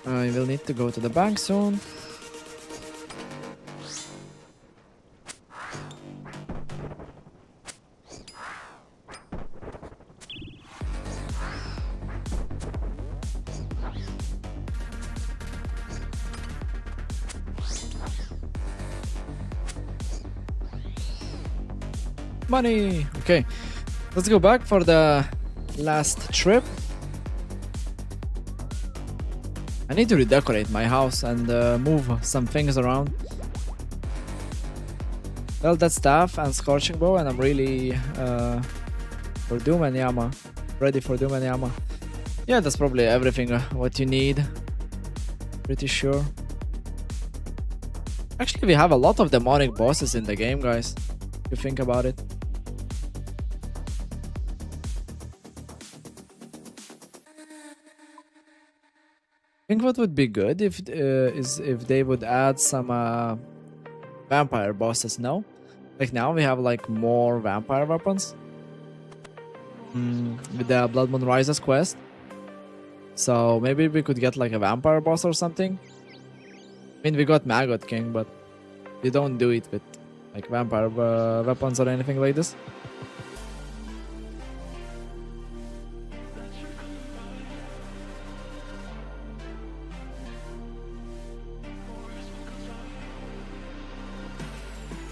I will need to go to the bank soon. Money! Okay, let's go back for the last trip. I need to redecorate my house and move some things around. Well, that staff and Scorching Bow, and I'm really for Doom and Yama. Ready for Doom and Yama. Yeah, that's probably everything what you need. Pretty sure. Actually, we have a lot of demonic bosses in the game, guys. If you think about it. I think what would be good is if they would add some vampire bosses. No, like now we have like more vampire weapons with the Blood Moon Rises quest. So maybe we could get like a vampire boss or something. I mean, we got Maggot King, but you don't do it with like vampire weapons or anything like this.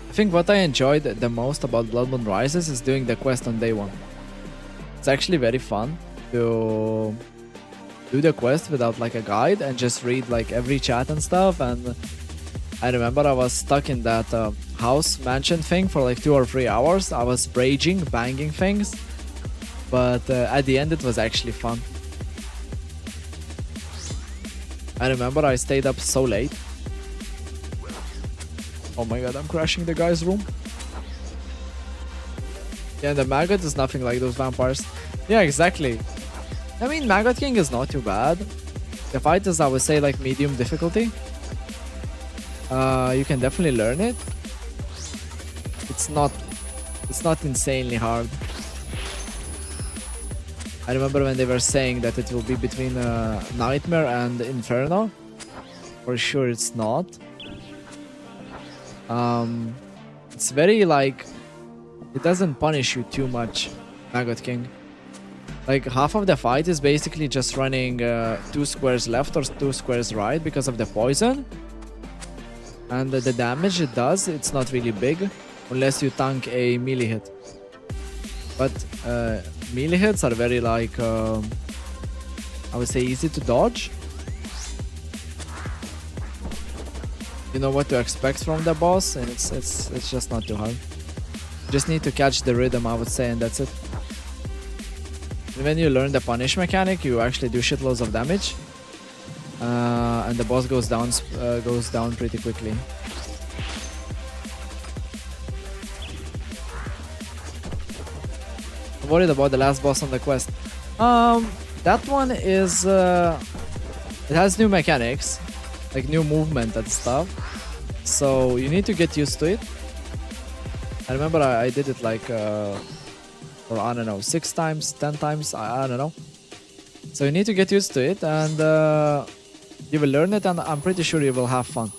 I think what I enjoyed the most about Blood Moon Rises is doing the quest on day one. It's actually very fun to do the quest without like a guide and just read like every chat and stuff. And I remember I was stuck in that house mansion thing for like 2 or 3 hours. I was raging, banging things, but at the end it was actually fun. I remember I stayed up so late. Oh my god, I'm crashing the guy's room. Yeah, the Maggot is nothing like those vampires. Yeah, exactly. I mean, Maggot King is not too bad. The fight is, I would say, like medium difficulty. You can definitely learn it. It's not insanely hard. I remember when they were saying that it will be between Nightmare and Inferno. For sure it's not. It's very like, it doesn't punish you too much, Maggot King. Like half of the fight is basically just running 2 squares left or 2 squares right because of the poison. And the damage it does, it's not really big unless you tank a melee hit. But melee hits are very like, I would say easy to dodge. You know what to expect from the boss, and it's just not too hard. You just need to catch the rhythm, I would say, and that's it. And when you learn the punish mechanic, you actually do shitloads of damage, and the boss goes down pretty quickly. I'm worried about the last boss on the quest. That one is it has new mechanics, like new movement and stuff, so you need to get used to it. I remember I did it like for I don't know 6 times, 10 times, I don't know. So you need to get used to it, and you will learn it, and I'm pretty sure you will have fun,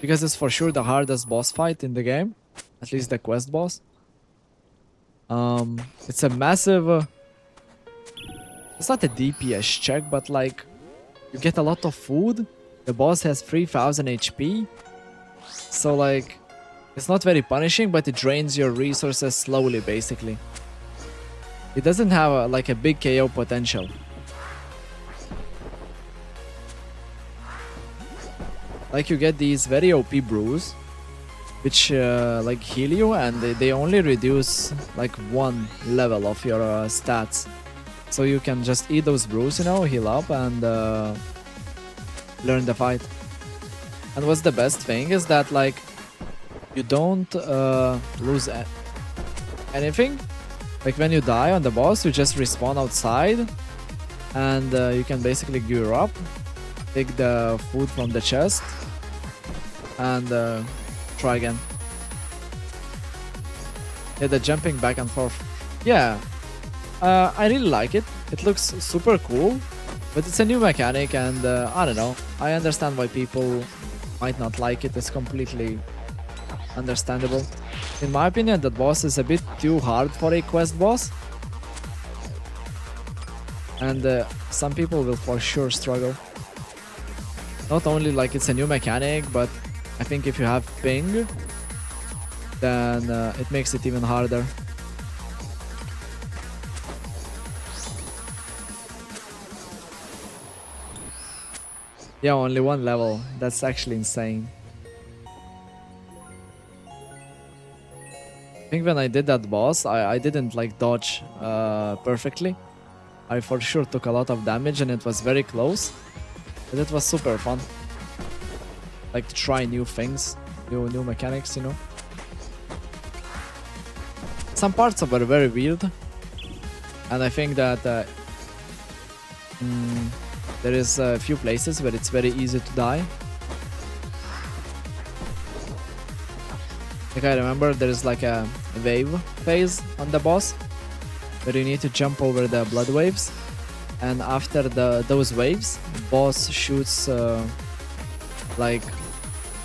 because it's for sure the hardest boss fight in the game, at least the quest boss. It's a massive it's not a DPS check, but like you get a lot of food. The boss has 3000 HP, so like it's not very punishing, but it drains your resources slowly basically. It doesn't have like a big KO potential. Like you get these very OP brews, which like heal you, and they only reduce like 1 level of your stats. So you can just eat those brews, you know, heal up and learn the fight. And what's the best thing is that like you don't lose anything. Like when you die on the boss, you just respawn outside, and you can basically gear up, take the food from the chest, and try again. Yeah, the jumping back and forth. Yeah, I really like it. It looks super cool, but it's a new mechanic, and I don't know. I understand why people might not like it. It's completely understandable. In my opinion, that boss is a bit too hard for a quest boss, and some people will for sure struggle. Not only like it's a new mechanic, but I think if you have ping, then it makes it even harder. Yeah, only 1 level. That's actually insane. I think when I did that boss, I didn't like dodge perfectly. I for sure took a lot of damage and it was very close. But it was super fun. Like to try new things, new mechanics, you know. Some parts were very weird. And I think that there is a few places where it's very easy to die. Like I remember there is like a wave phase on the boss where you need to jump over the blood waves, and after those waves, the boss shoots like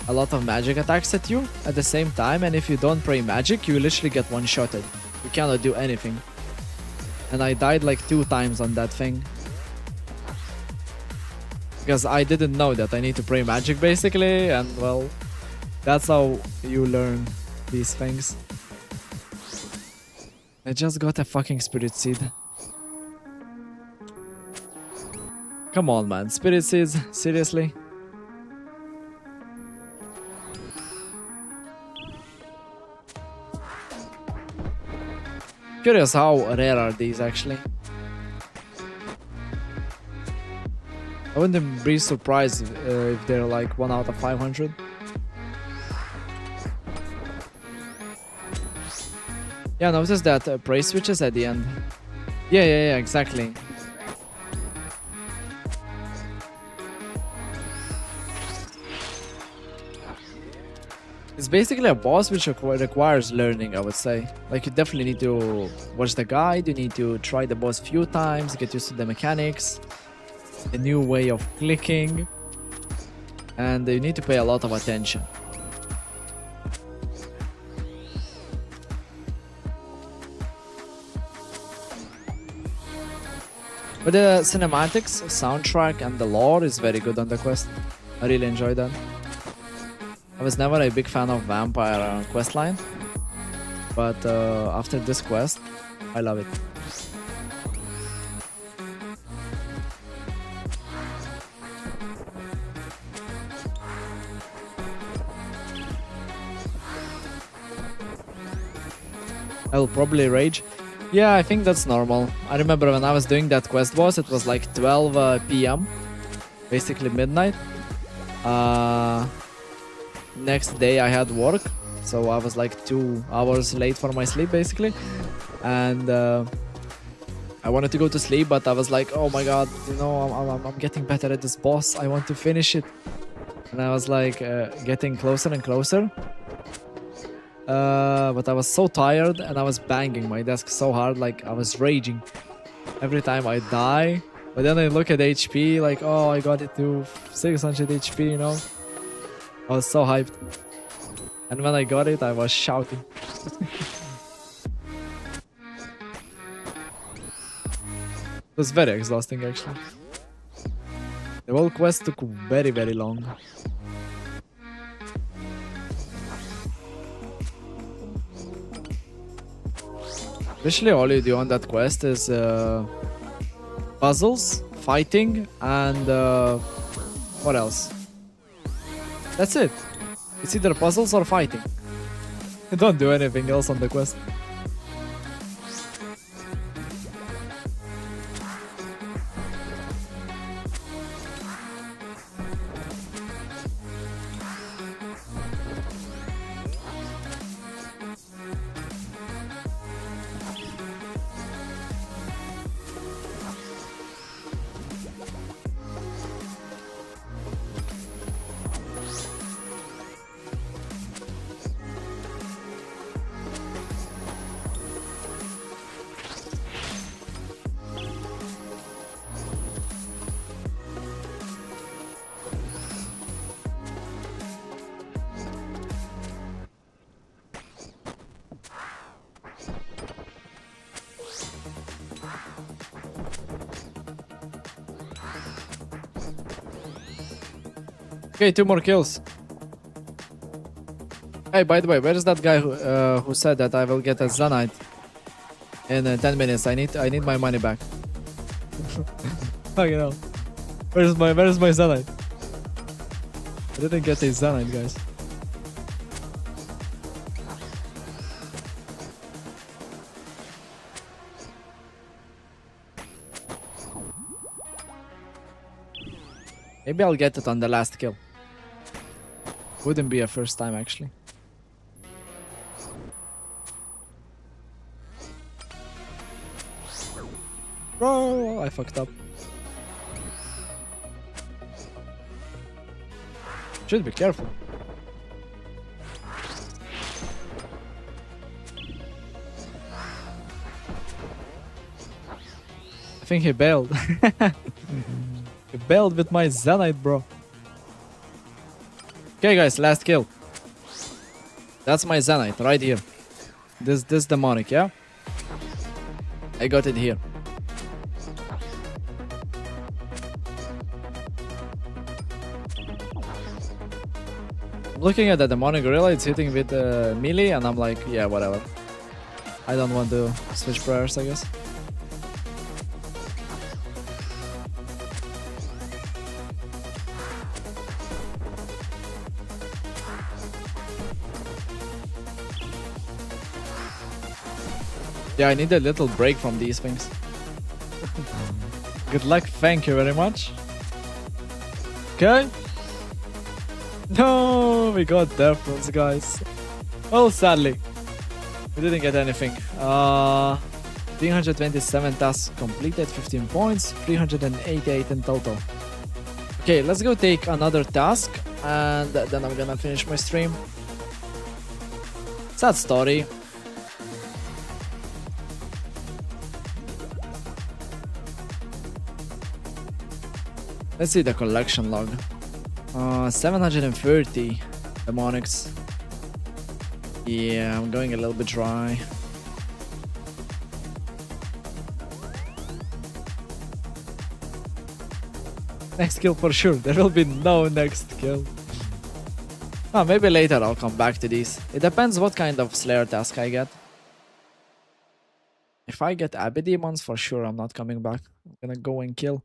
a lot of magic attacks at you at the same time, and if you don't pray magic, you literally get one-shotted. You cannot do anything. And I died like 2 times on that thing. Because I didn't know that I need to pray magic basically, and well, that's how you learn these things. I just got a fucking spirit seed. Come on, man. Spirit seeds? Seriously? Curious how rare are these actually. I wouldn't be surprised if they're like 1 out of 500. Yeah, notice that praise switches at the end. Yeah, exactly. It's basically a boss which requires learning, I would say. Like you definitely need to watch the guide, you need to try the boss a few times, get used to the mechanics, a new way of clicking, and you need to pay a lot of attention. But the cinematics, soundtrack, and the lore is very good on the quest. I really enjoyed that. I was never a big fan of vampire questline, but after this quest, I love it. I will probably rage. Yeah, I think that's normal. I remember when I was doing that quest boss, it was like 12 PM, basically midnight. Next day I had work, so I was like 2 hours late for my sleep basically. And I wanted to go to sleep, but I was like, oh my god, you know, I'm getting better at this boss. I want to finish it. And I was like getting closer and closer. But I was so tired and I was banging my desk so hard, like I was raging every time I die. But then I look at HP, like, oh, I got it to 600 HP, you know. I was so hyped. And when I got it, I was shouting. It was very exhausting, actually. The whole quest took very, very long. Literally all you do on that quest is puzzles, fighting, and what else? That's it. It's either puzzles or fighting. You don't do anything else on the quest. Okay, 2 more kills. Hey, by the way, where is that guy who said that I will get a Zenyte in 10 minutes? I need my money back. Fucking hell. Where's my Zenyte? I didn't get a Zenyte, guys. Maybe I'll get it on the last kill. Wouldn't be a first time, actually. Bro, I fucked up. Should be careful. I think he bailed. He bailed with my Zenyte, bro. Okay, guys, last kill. That's my Zenyte right here. This demonic, yeah? I got it here. Looking at the demonic gorilla, it's hitting with melee, and I'm like, yeah, whatever. I don't want to switch prayers, I guess. Yeah, I need a little break from these things. Good luck, thank you very much. Okay. No, we got difference, guys. Well, sadly, we didn't get anything. 327 tasks completed, 15 points, 388 in total. Okay, let's go take another task, and then I'm gonna finish my stream. Sad story. Let's see the collection log. 730 demonics. Yeah, I'm going a little bit dry. Next kill for sure. There will be no next kill. Oh, maybe later I'll come back to these. It depends what kind of Slayer task I get. If I get Abbey Demons, for sure I'm not coming back. I'm gonna go and kill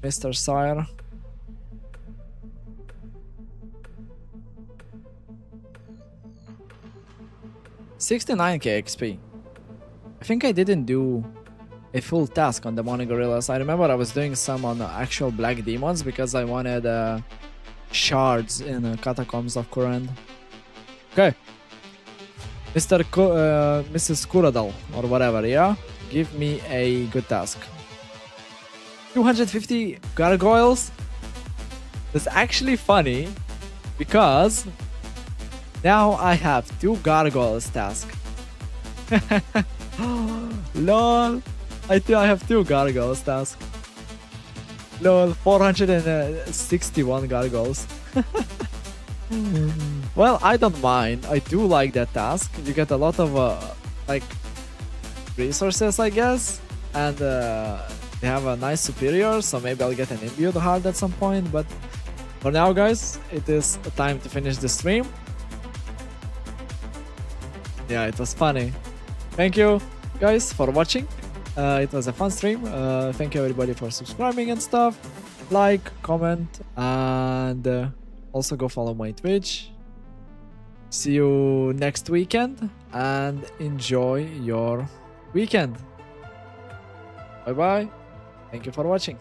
Mr. Sire. $69k XP. I think I didn't do a full task on Demonic Gorillas. I remember I was doing some on actual Black Demons because I wanted shards in Catacombs of Kourend. Okay. Mrs. Kuradal or whatever, yeah? Give me a good task. 250 gargoyles? That's actually funny because now I have 2 gargoyles task. Lol. I think I have 2 gargoyles task. Lol, 461 gargoyles. Well, I don't mind. I do like that task. You get a lot of like resources, I guess, and they have a nice superior, so maybe I'll get an imbued heart at some point. But for now, guys, it is time to finish the stream. Yeah, it was funny. Thank you. guys, for watching. It was a fun stream. Thank you everybody for subscribing and stuff. Like, comment, and also go follow my Twitch. See you next weekend and enjoy your weekend. Bye bye. Thank you for watching.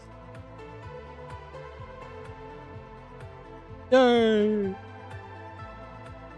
Yay!